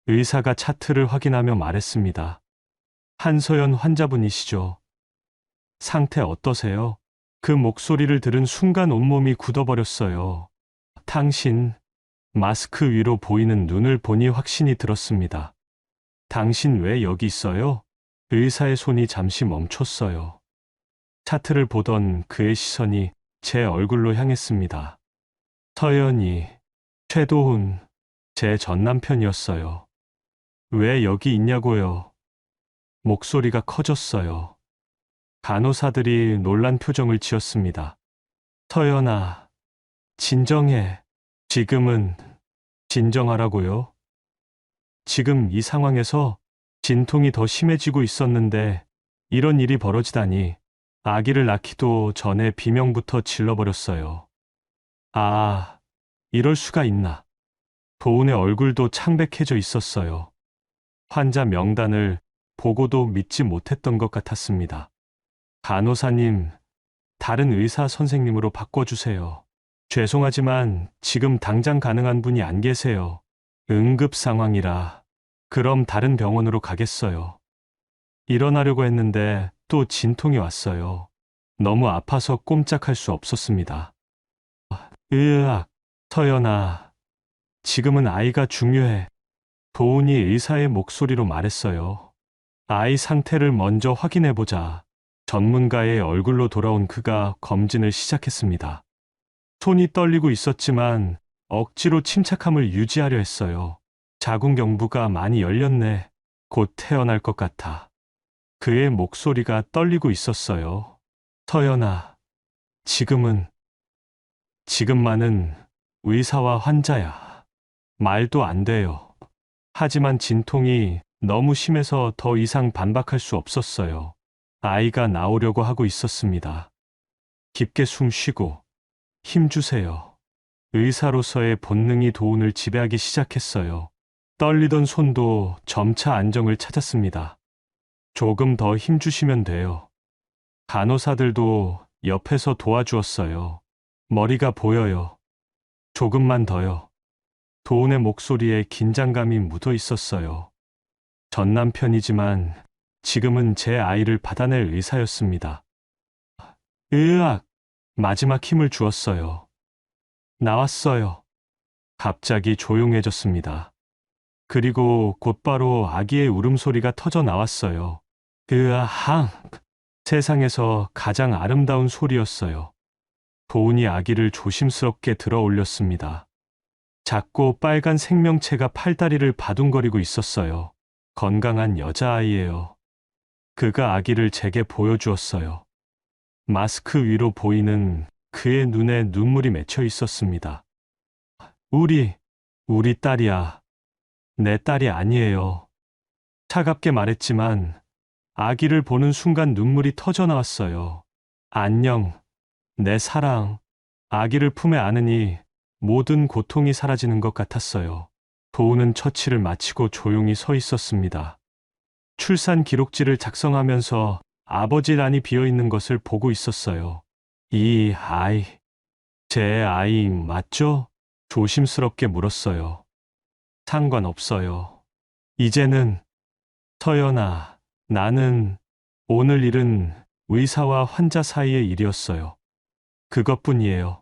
의사가 차트를 확인하며 말했습니다. 한서연 환자분이시죠? 상태 어떠세요? 그 목소리를 들은 순간 온몸이 굳어버렸어요. 당신, 마스크 위로 보이는 눈을 보니 확신이 들었습니다. 당신 왜 여기 있어요? 의사의 손이 잠시 멈췄어요. 차트를 보던 그의 시선이 제 얼굴로 향했습니다. 서연이, 최도훈, 제 전남편이었어요. 왜 여기 있냐고요? 목소리가 커졌어요. 간호사들이 놀란 표정을 지었습니다. 서연아, 진정해. 지금은 진정하라고요. 지금 이 상황에서 진통이 더 심해지고 있었는데 이런 일이 벌어지다니. 아기를 낳기도 전에 비명부터 질러버렸어요. 아, 이럴 수가 있나. 도훈의 얼굴도 창백해져 있었어요. 환자 명단을 보고도 믿지 못했던 것 같았습니다. 간호사님, 다른 의사 선생님으로 바꿔주세요. 죄송하지만 지금 당장 가능한 분이 안 계세요. 응급 상황이라. 그럼 다른 병원으로 가겠어요. 일어나려고 했는데 또 진통이 왔어요. 너무 아파서 꼼짝할 수 없었습니다. 으악, 서연아, 지금은 아이가 중요해. 도훈이 의사의 목소리로 말했어요. 아이 상태를 먼저 확인해보자. 전문가의 얼굴로 돌아온 그가 검진을 시작했습니다. 손이 떨리고 있었지만 억지로 침착함을 유지하려 했어요. 자궁경부가 많이 열렸네. 곧 태어날 것 같아. 그의 목소리가 떨리고 있었어요. 서연아, 지금만은 의사와 환자야. 말도 안 돼요. 하지만 진통이 너무 심해서 더 이상 반박할 수 없었어요. 아이가 나오려고 하고 있었습니다. 깊게 숨 쉬고 힘 주세요. 의사로서의 본능이 도훈을 지배하기 시작했어요. 떨리던 손도 점차 안정을 찾았습니다. 조금 더 힘 주시면 돼요. 간호사들도 옆에서 도와주었어요. 머리가 보여요. 조금만 더요. 도훈의 목소리에 긴장감이 묻어 있었어요. 전 남편이지만 지금은 제 아이를 받아낼 의사였습니다. 으악! 마지막 힘을 주었어요. 나왔어요. 갑자기 조용해졌습니다. 그리고 곧바로 아기의 울음소리가 터져 나왔어요. 으아항! 세상에서 가장 아름다운 소리였어요. 도훈이 아기를 조심스럽게 들어 올렸습니다. 작고 빨간 생명체가 팔다리를 바둥거리고 있었어요. 건강한 여자아이예요. 그가 아기를 제게 보여주었어요. 마스크 위로 보이는 그의 눈에 눈물이 맺혀 있었습니다. 우리 딸이야. 내 딸이 아니에요. 차갑게 말했지만 아기를 보는 순간 눈물이 터져 나왔어요. 안녕, 내 사랑. 아기를 품에 안으니 모든 고통이 사라지는 것 같았어요. 도훈은 처치를 마치고 조용히 서 있었습니다. 출산 기록지를 작성하면서 아버지 란이 비어 있는 것을 보고 있었어요. 이 아이, 제 아이 맞죠? 조심스럽게 물었어요. 상관없어요. 이제는, 서연아, 나는 오늘 일은 의사와 환자 사이의 일이었어요. 그것뿐이에요.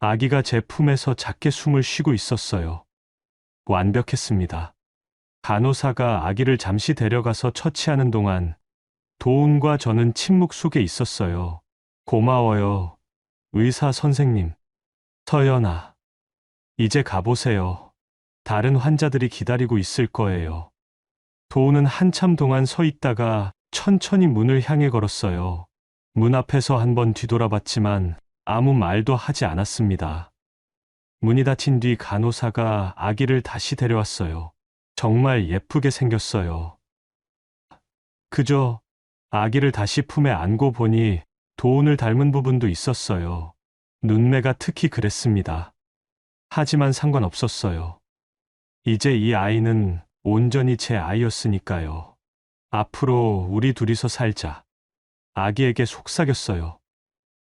아기가 제 품에서 작게 숨을 쉬고 있었어요. 완벽했습니다. 간호사가 아기를 잠시 데려가서 처치하는 동안 도훈과 저는 침묵 속에 있었어요. 고마워요, 의사 선생님. 서연아, 이제 가보세요. 다른 환자들이 기다리고 있을 거예요. 도훈은 한참 동안 서 있다가 천천히 문을 향해 걸었어요. 문 앞에서 한번 뒤돌아봤지만 아무 말도 하지 않았습니다. 문이 닫힌 뒤 간호사가 아기를 다시 데려왔어요. 정말 예쁘게 생겼어요. 그저 아기를 다시 품에 안고 보니 도훈을 닮은 부분도 있었어요. 눈매가 특히 그랬습니다. 하지만 상관없었어요. 이제 이 아이는 온전히 제 아이였으니까요. 앞으로 우리 둘이서 살자. 아기에게 속삭였어요.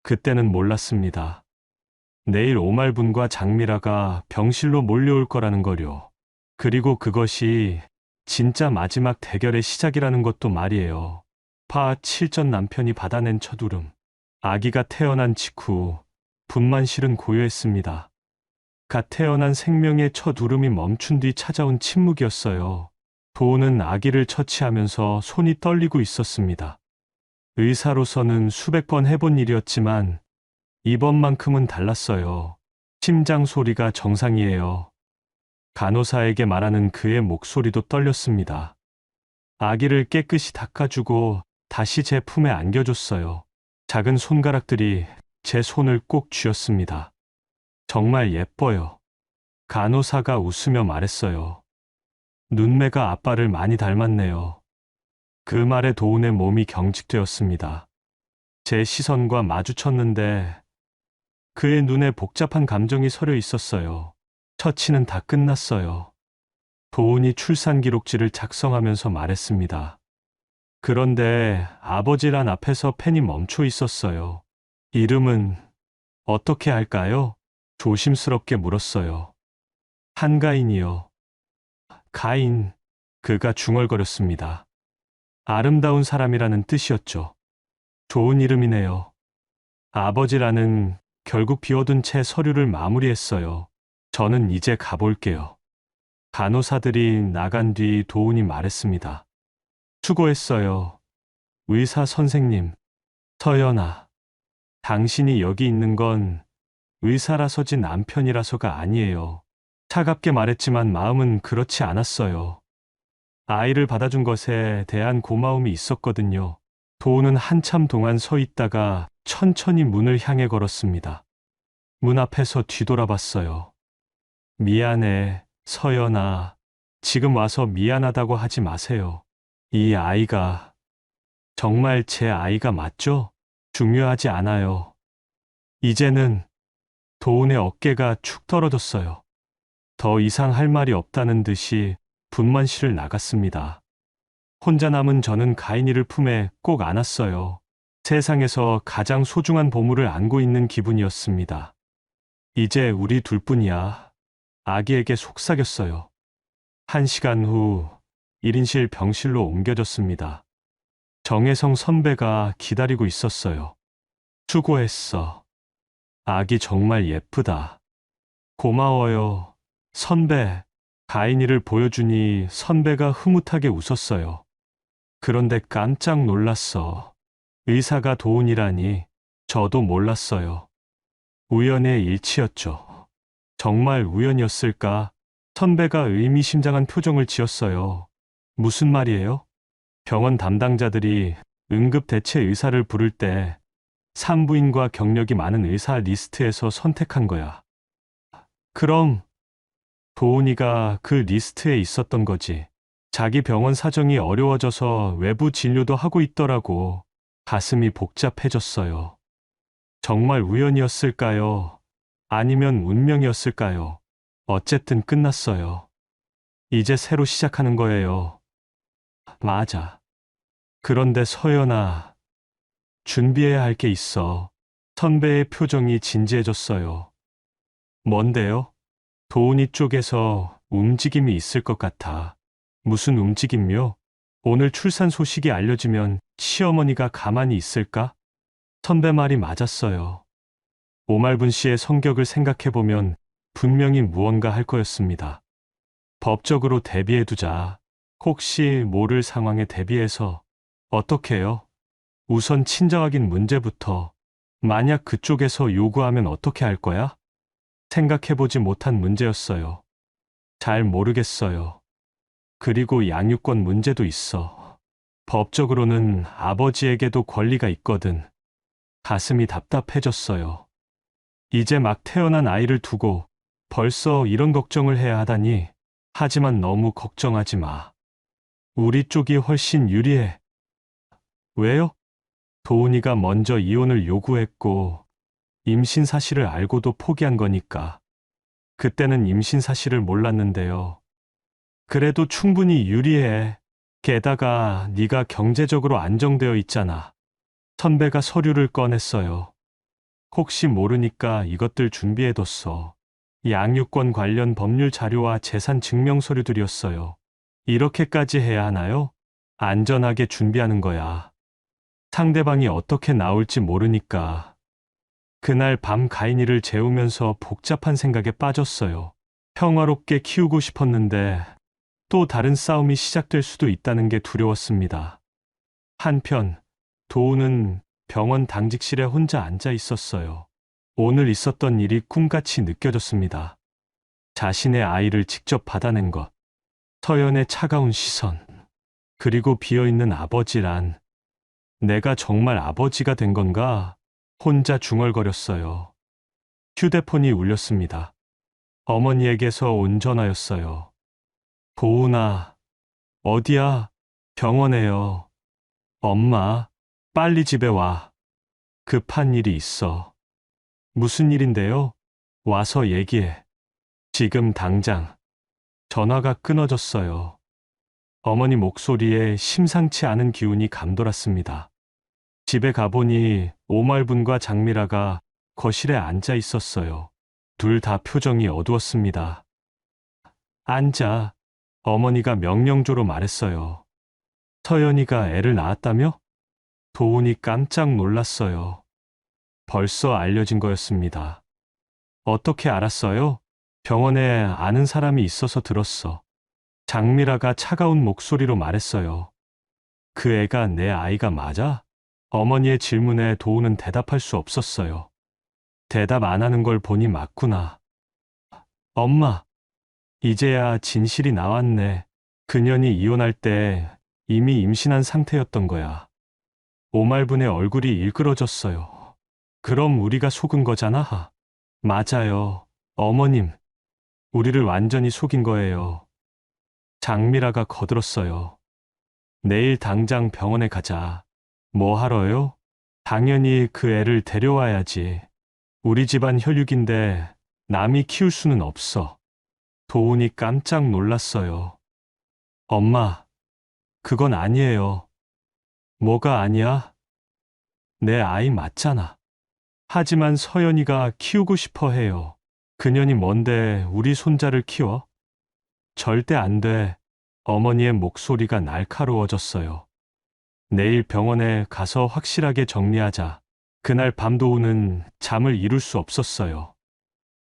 그때는 몰랐습니다. 내일 오말분과 장미라가 병실로 몰려올 거라는 거요. 그리고 그것이 진짜 마지막 대결의 시작이라는 것도 말이에요. 칠전 남편이 받아낸 첫 울음. 아기가 태어난 직후 분만실은 고요했습니다. 갓 태어난 생명의 첫 울음이 멈춘 뒤 찾아온 침묵이었어요. 도훈은 아기를 처치하면서 손이 떨리고 있었습니다. 의사로서는 수백 번 해본 일이었지만 이번만큼은 달랐어요. 심장 소리가 정상이에요. 간호사에게 말하는 그의 목소리도 떨렸습니다. 아기를 깨끗이 닦아주고 다시 제 품에 안겨줬어요. 작은 손가락들이 제 손을 꼭 쥐었습니다. 정말 예뻐요. 간호사가 웃으며 말했어요. 눈매가 아빠를 많이 닮았네요. 그 말에 도훈의 몸이 경직되었습니다. 제 시선과 마주쳤는데 그의 눈에 복잡한 감정이 서려 있었어요. 처치는 다 끝났어요. 도훈이 출산 기록지를 작성하면서 말했습니다. 그런데 아버지란 앞에서 펜이 멈춰 있었어요. 이름은 어떻게 할까요? 조심스럽게 물었어요. 한가인이요. 가인, 그가 중얼거렸습니다. 아름다운 사람이라는 뜻이었죠. 좋은 이름이네요. 아버지라는 결국 비워둔 채 서류를 마무리했어요. 저는 이제 가볼게요. 간호사들이 나간 뒤 도훈이 말했습니다. 수고했어요. 의사 선생님. 서연아. 당신이 여기 있는 건 의사라서지 남편이라서가 아니에요. 차갑게 말했지만 마음은 그렇지 않았어요. 아이를 받아준 것에 대한 고마움이 있었거든요. 도훈은 한참 동안 서 있다가 천천히 문을 향해 걸었습니다. 문 앞에서 뒤돌아봤어요. 미안해, 서연아. 지금 와서 미안하다고 하지 마세요. 이 아이가 정말 제 아이가 맞죠? 중요하지 않아요. 이제는 도훈의 어깨가 축 떨어졌어요. 더 이상 할 말이 없다는 듯이 분만실을 나갔습니다. 혼자 남은 저는 가인이를 품에 꼭 안았어요. 세상에서 가장 소중한 보물을 안고 있는 기분이었습니다. 이제 우리 둘뿐이야. 아기에게 속삭였어요. 1시간 후 1인실 병실로 옮겨졌습니다. 정혜성 선배가 기다리고 있었어요. 수고했어. 아기 정말 예쁘다. 고마워요. 선배. 가인이를 보여주니 선배가 흐뭇하게 웃었어요. 그런데 깜짝 놀랐어. 의사가 도훈이라니 저도 몰랐어요. 우연의 일치였죠. 정말 우연이었을까? 선배가 의미심장한 표정을 지었어요. 무슨 말이에요? 병원 담당자들이 응급대체 의사를 부를 때 산부인과 경력이 많은 의사 리스트에서 선택한 거야. 그럼 도훈이가 그 리스트에 있었던 거지. 자기 병원 사정이 어려워져서 외부 진료도 하고 있더라고. 가슴이 복잡해졌어요. 정말 우연이었을까요? 아니면 운명이었을까요? 어쨌든 끝났어요. 이제 새로 시작하는 거예요. 맞아. 그런데 서연아, 준비해야 할 게 있어. 선배의 표정이 진지해졌어요. 뭔데요? 도훈이 쪽에서 움직임이 있을 것 같아. 무슨 움직임요? 오늘 출산 소식이 알려지면 시어머니가 가만히 있을까? 선배 말이 맞았어요. 오말분 씨의 성격을 생각해보면 분명히 무언가 할 거였습니다. 법적으로 대비해두자. 혹시 모를 상황에 대비해서. 어떻게 해요? 우선 친정확인 문제부터. 만약 그쪽에서 요구하면 어떻게 할 거야? 생각해보지 못한 문제였어요. 잘 모르겠어요. 그리고 양육권 문제도 있어. 법적으로는 아버지에게도 권리가 있거든. 가슴이 답답해졌어요. 이제 막 태어난 아이를 두고 벌써 이런 걱정을 해야 하다니. 하지만 너무 걱정하지 마. 우리 쪽이 훨씬 유리해. 왜요? 도훈이가 먼저 이혼을 요구했고 임신 사실을 알고도 포기한 거니까. 그때는 임신 사실을 몰랐는데요. 그래도 충분히 유리해. 게다가 네가 경제적으로 안정되어 있잖아. 선배가 서류를 꺼냈어요. 혹시 모르니까 이것들 준비해뒀어. 양육권 관련 법률 자료와 재산 증명 서류들이었어요. 이렇게까지 해야 하나요? 안전하게 준비하는 거야. 상대방이 어떻게 나올지 모르니까. 그날 밤 가인이를 재우면서 복잡한 생각에 빠졌어요. 평화롭게 키우고 싶었는데 또 다른 싸움이 시작될 수도 있다는 게 두려웠습니다. 한편 도우는 병원 당직실에 혼자 앉아 있었어요. 오늘 있었던 일이 꿈같이 느껴졌습니다. 자신의 아이를 직접 받아낸 것, 서연의 차가운 시선, 그리고 비어있는 아버지란, 내가 정말 아버지가 된 건가? 혼자 중얼거렸어요. 휴대폰이 울렸습니다. 어머니에게서 온 전화였어요. 도훈아, 어디야? 병원에요. 엄마, 빨리 집에 와. 급한 일이 있어. 무슨 일인데요? 와서 얘기해. 지금 당장. 전화가 끊어졌어요. 어머니 목소리에 심상치 않은 기운이 감돌았습니다. 집에 가보니 오말분과 장미라가 거실에 앉아 있었어요. 둘 다 표정이 어두웠습니다. 앉아. 어머니가 명령조로 말했어요. 서연이가 애를 낳았다며? 도훈이 깜짝 놀랐어요. 벌써 알려진 거였습니다. 어떻게 알았어요? 병원에 아는 사람이 있어서 들었어. 장미라가 차가운 목소리로 말했어요. 그 애가 내 아이가 맞아? 어머니의 질문에 도우는 대답할 수 없었어요. 대답 안 하는 걸 보니 맞구나. 엄마, 이제야 진실이 나왔네. 그년이 이혼할 때 이미 임신한 상태였던 거야. 오말분의 얼굴이 일그러졌어요. 그럼 우리가 속은 거잖아. 맞아요. 어머님, 우리를 완전히 속인 거예요. 장미라가 거들었어요. 내일 당장 병원에 가자. 뭐 하러요? 당연히 그 애를 데려와야지. 우리 집안 혈육인데 남이 키울 수는 없어. 도훈이 깜짝 놀랐어요. 엄마, 그건 아니에요. 뭐가 아니야? 내 아이 맞잖아. 하지만 서연이가 키우고 싶어 해요. 그년이 뭔데 우리 손자를 키워? 절대 안 돼. 어머니의 목소리가 날카로워졌어요. 내일 병원에 가서 확실하게 정리하자. 그날 밤 도우는 잠을 이룰 수 없었어요.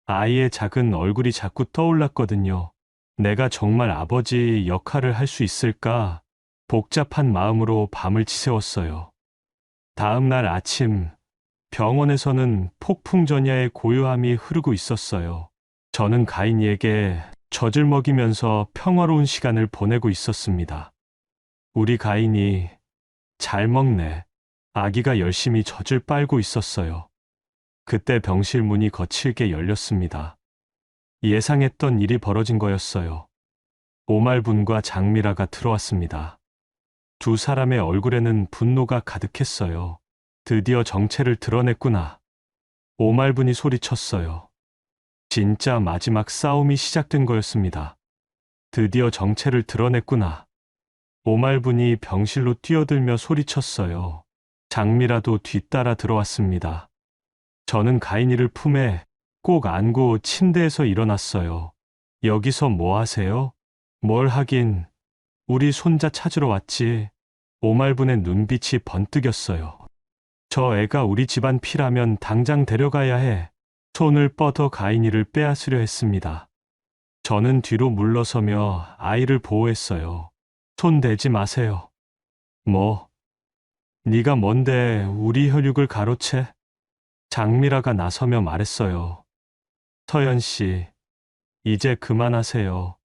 아이의 작은 얼굴이 자꾸 떠올랐거든요. 내가 정말 아버지 역할을 할 수 있을까? 복잡한 마음으로 밤을 지새웠어요. 다음 날 아침, 병원에서는 폭풍전야의 고요함이 흐르고 있었어요. 저는 가인이에게 젖을 먹이면서 평화로운 시간을 보내고 있었습니다. 우리 가인이 잘 먹네. 아기가 열심히 젖을 빨고 있었어요. 그때 병실 문이 거칠게 열렸습니다. 예상했던 일이 벌어진 거였어요. 오말분과 장미라가 들어왔습니다. 두 사람의 얼굴에는 분노가 가득했어요. 드디어 정체를 드러냈구나. 오말분이 소리쳤어요. 진짜 마지막 싸움이 시작된 거였습니다. 드디어 정체를 드러냈구나. 오말분이 병실로 뛰어들며 소리쳤어요. 장미라도 뒤따라 들어왔습니다. 저는 가인이를 품에 꼭 안고 침대에서 일어났어요. 여기서 뭐 하세요? 뭘 하긴, 우리 손자 찾으러 왔지. 오말분의 눈빛이 번뜩였어요. 저 애가 우리 집안 피라면 당장 데려가야 해. 손을 뻗어 가인이를 빼앗으려 했습니다. 저는 뒤로 물러서며 아이를 보호했어요. 손 대지 마세요. 뭐? 네가 뭔데 우리 혈육을 가로채? 장미라가 나서며 말했어요. 서연 씨, 이제 그만하세요.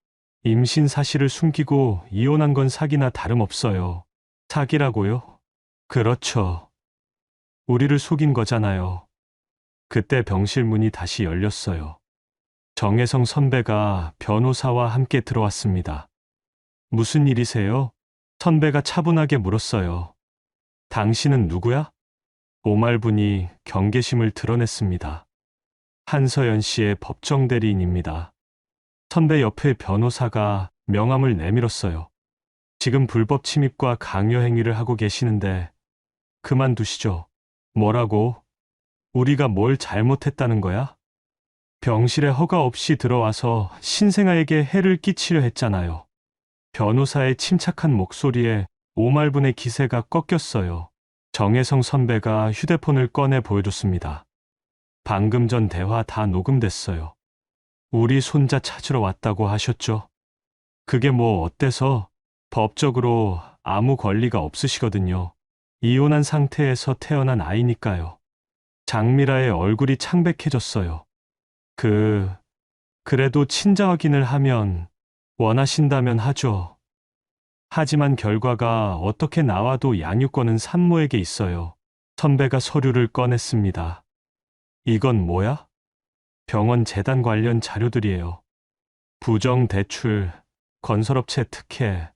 임신 사실을 숨기고 이혼한 건 사기나 다름없어요. 사기라고요? 그렇죠. 우리를 속인 거잖아요. 그때 병실 문이 다시 열렸어요. 정혜성 선배가 변호사와 함께 들어왔습니다. 무슨 일이세요? 선배가 차분하게 물었어요. 당신은 누구야? 오말분이 경계심을 드러냈습니다. 한서연 씨의 법정 대리인입니다. 선배 옆에 변호사가 명함을 내밀었어요. 지금 불법 침입과 강요 행위를 하고 계시는데 그만두시죠. 뭐라고? 우리가 뭘 잘못했다는 거야? 병실에 허가 없이 들어와서 신생아에게 해를 끼치려 했잖아요. 변호사의 침착한 목소리에 오말분의 기세가 꺾였어요. 정혜성 선배가 휴대폰을 꺼내 보여줬습니다. 방금 전 대화 다 녹음됐어요. 우리 손자 찾으러 왔다고 하셨죠? 그게 뭐 어때서? 법적으로 아무 권리가 없으시거든요. 이혼한 상태에서 태어난 아이니까요. 장미라의 얼굴이 창백해졌어요. 그래도 친자 확인을 하면 원하신다면 하죠. 하지만 결과가 어떻게 나와도 양육권은 산모에게 있어요. 선배가 서류를 꺼냈습니다. 이건 뭐야? 병원 재단 관련 자료들이에요. 부정 대출, 건설업체 특혜,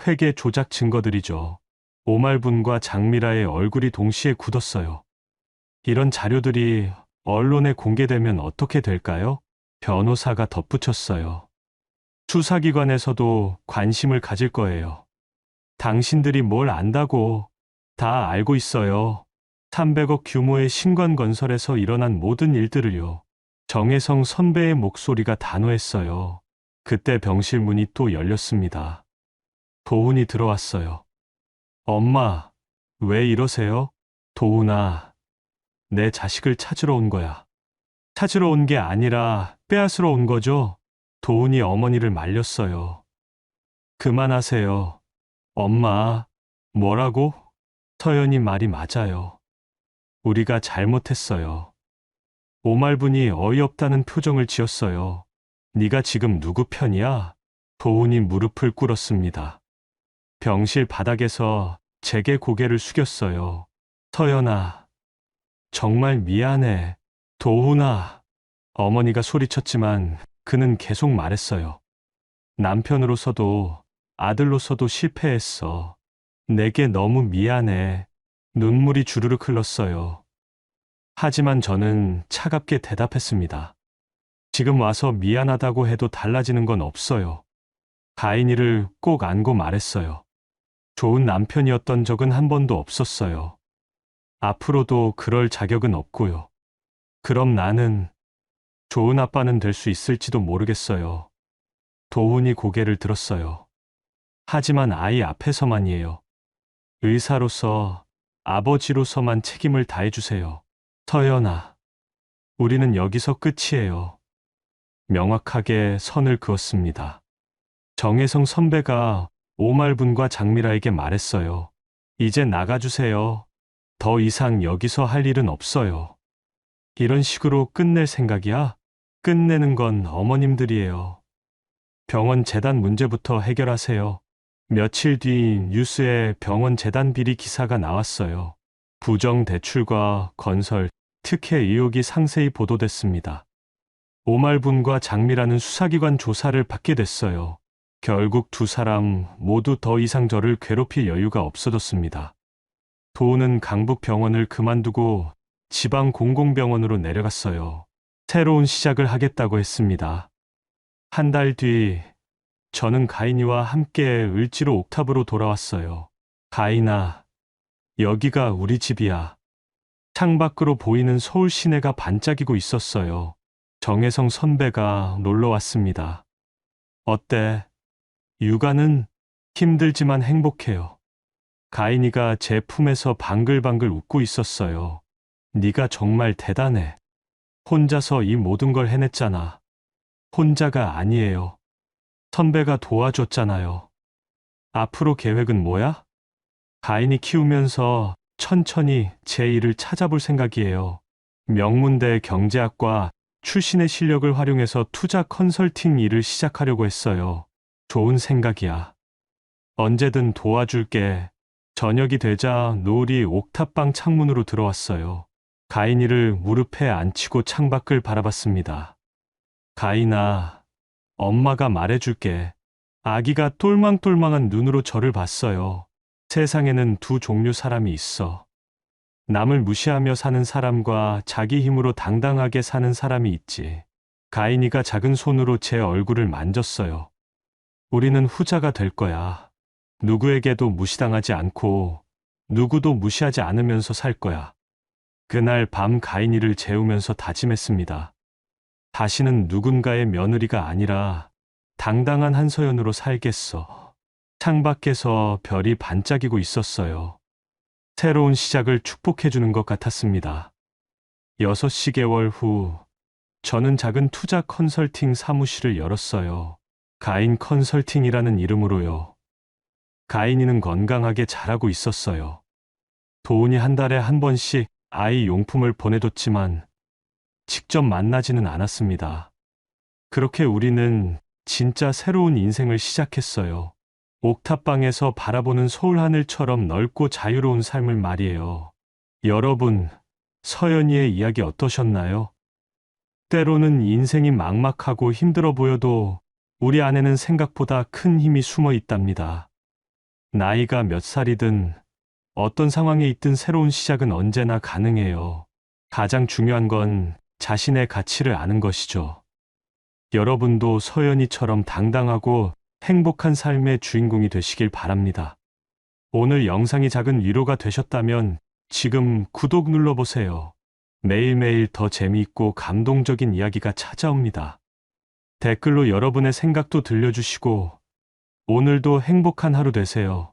회계 조작 증거들이죠. 오말분과 장미라의 얼굴이 동시에 굳었어요. 이런 자료들이 언론에 공개되면 어떻게 될까요? 변호사가 덧붙였어요. 수사기관에서도 관심을 가질 거예요. 당신들이 뭘 안다고 다 알고 있어요. 300억 규모의 신관건설에서 일어난 모든 일들을요. 정혜성 선배의 목소리가 단호했어요. 그때 병실 문이 또 열렸습니다. 도훈이 들어왔어요. 엄마, 왜 이러세요? 도훈아, 내 자식을 찾으러 온 거야. 찾으러 온 게 아니라 빼앗으러 온 거죠? 도훈이 어머니를 말렸어요. 그만하세요. 엄마, 뭐라고? 서연이 말이 맞아요. 우리가 잘못했어요. 오말분이 어이없다는 표정을 지었어요. 네가 지금 누구 편이야? 도훈이 무릎을 꿇었습니다. 병실 바닥에서 제게 고개를 숙였어요. 서연아, 정말 미안해. 도훈아. 어머니가 소리쳤지만 그는 계속 말했어요. 남편으로서도 아들로서도 실패했어. 내게 너무 미안해. 눈물이 주르륵 흘렀어요. 하지만 저는 차갑게 대답했습니다. 지금 와서 미안하다고 해도 달라지는 건 없어요. 가인이를 꼭 안고 말했어요. 좋은 남편이었던 적은 한 번도 없었어요. 앞으로도 그럴 자격은 없고요. 그럼 나는 좋은 아빠는 될 수 있을지도 모르겠어요. 도훈이 고개를 들었어요. 하지만 아이 앞에서만이에요. 의사로서, 아버지로서만 책임을 다해주세요. 서연아, 우리는 여기서 끝이에요. 명확하게 선을 그었습니다. 정혜성 선배가 오말분과 장미라에게 말했어요. 이제 나가주세요. 더 이상 여기서 할 일은 없어요. 이런 식으로 끝낼 생각이야? 끝내는 건 어머님들이에요. 병원 재단 문제부터 해결하세요. 며칠 뒤 뉴스에 병원 재단 비리 기사가 나왔어요. 부정 대출과 건설, 특혜 의혹이 상세히 보도됐습니다. 오말분과 장미라는 수사기관 조사를 받게 됐어요. 결국 두 사람 모두 더 이상 저를 괴롭힐 여유가 없어졌습니다. 도훈은 강북병원을 그만두고 지방 공공병원으로 내려갔어요. 새로운 시작을 하겠다고 했습니다. 한 달 뒤 저는 가인이와 함께 을지로 옥탑으로 돌아왔어요. 가인아, 여기가 우리 집이야. 창밖으로 보이는 서울 시내가 반짝이고 있었어요. 정혜성 선배가 놀러 왔습니다. 어때? 육아는 힘들지만 행복해요. 가인이가 제 품에서 방글방글 웃고 있었어요. 네가 정말 대단해. 혼자서 이 모든 걸 해냈잖아. 혼자가 아니에요. 선배가 도와줬잖아요. 앞으로 계획은 뭐야? 가인이 키우면서 천천히 제 일을 찾아볼 생각이에요. 명문대 경제학과 출신의 실력을 활용해서 투자 컨설팅 일을 시작하려고 했어요. 좋은 생각이야. 언제든 도와줄게. 저녁이 되자 노을이 옥탑방 창문으로 들어왔어요. 가인이를 무릎에 앉히고 창밖을 바라봤습니다. 가인아, 엄마가 말해줄게. 아기가 똘망똘망한 눈으로 저를 봤어요. 세상에는 두 종류 사람이 있어. 남을 무시하며 사는 사람과 자기 힘으로 당당하게 사는 사람이 있지. 가인이가 작은 손으로 제 얼굴을 만졌어요. 우리는 후자가 될 거야. 누구에게도 무시당하지 않고 누구도 무시하지 않으면서 살 거야. 그날 밤 가인이를 재우면서 다짐했습니다. 다시는 누군가의 며느리가 아니라 당당한 한서연으로 살겠어. 창밖에서 별이 반짝이고 있었어요. 새로운 시작을 축복해주는 것 같았습니다. 6개월 후, 저는 작은 투자 컨설팅 사무실을 열었어요. 가인 컨설팅이라는 이름으로요. 가인이는 건강하게 자라고 있었어요. 도훈이 한 달에 한 번씩 아이 용품을 보내뒀지만 직접 만나지는 않았습니다. 그렇게 우리는 진짜 새로운 인생을 시작했어요. 옥탑방에서 바라보는 서울 하늘처럼 넓고 자유로운 삶을 말이에요. 여러분, 서연이의 이야기 어떠셨나요? 때로는 인생이 막막하고 힘들어 보여도 우리 안에는 생각보다 큰 힘이 숨어 있답니다. 나이가 몇 살이든 어떤 상황에 있든 새로운 시작은 언제나 가능해요. 가장 중요한 건 자신의 가치를 아는 것이죠. 여러분도 서연이처럼 당당하고 행복한 삶의 주인공이 되시길 바랍니다. 오늘 영상이 작은 위로가 되셨다면 지금 구독 눌러보세요. 매일매일 더 재미있고 감동적인 이야기가 찾아옵니다. 댓글로 여러분의 생각도 들려주시고 오늘도 행복한 하루 되세요.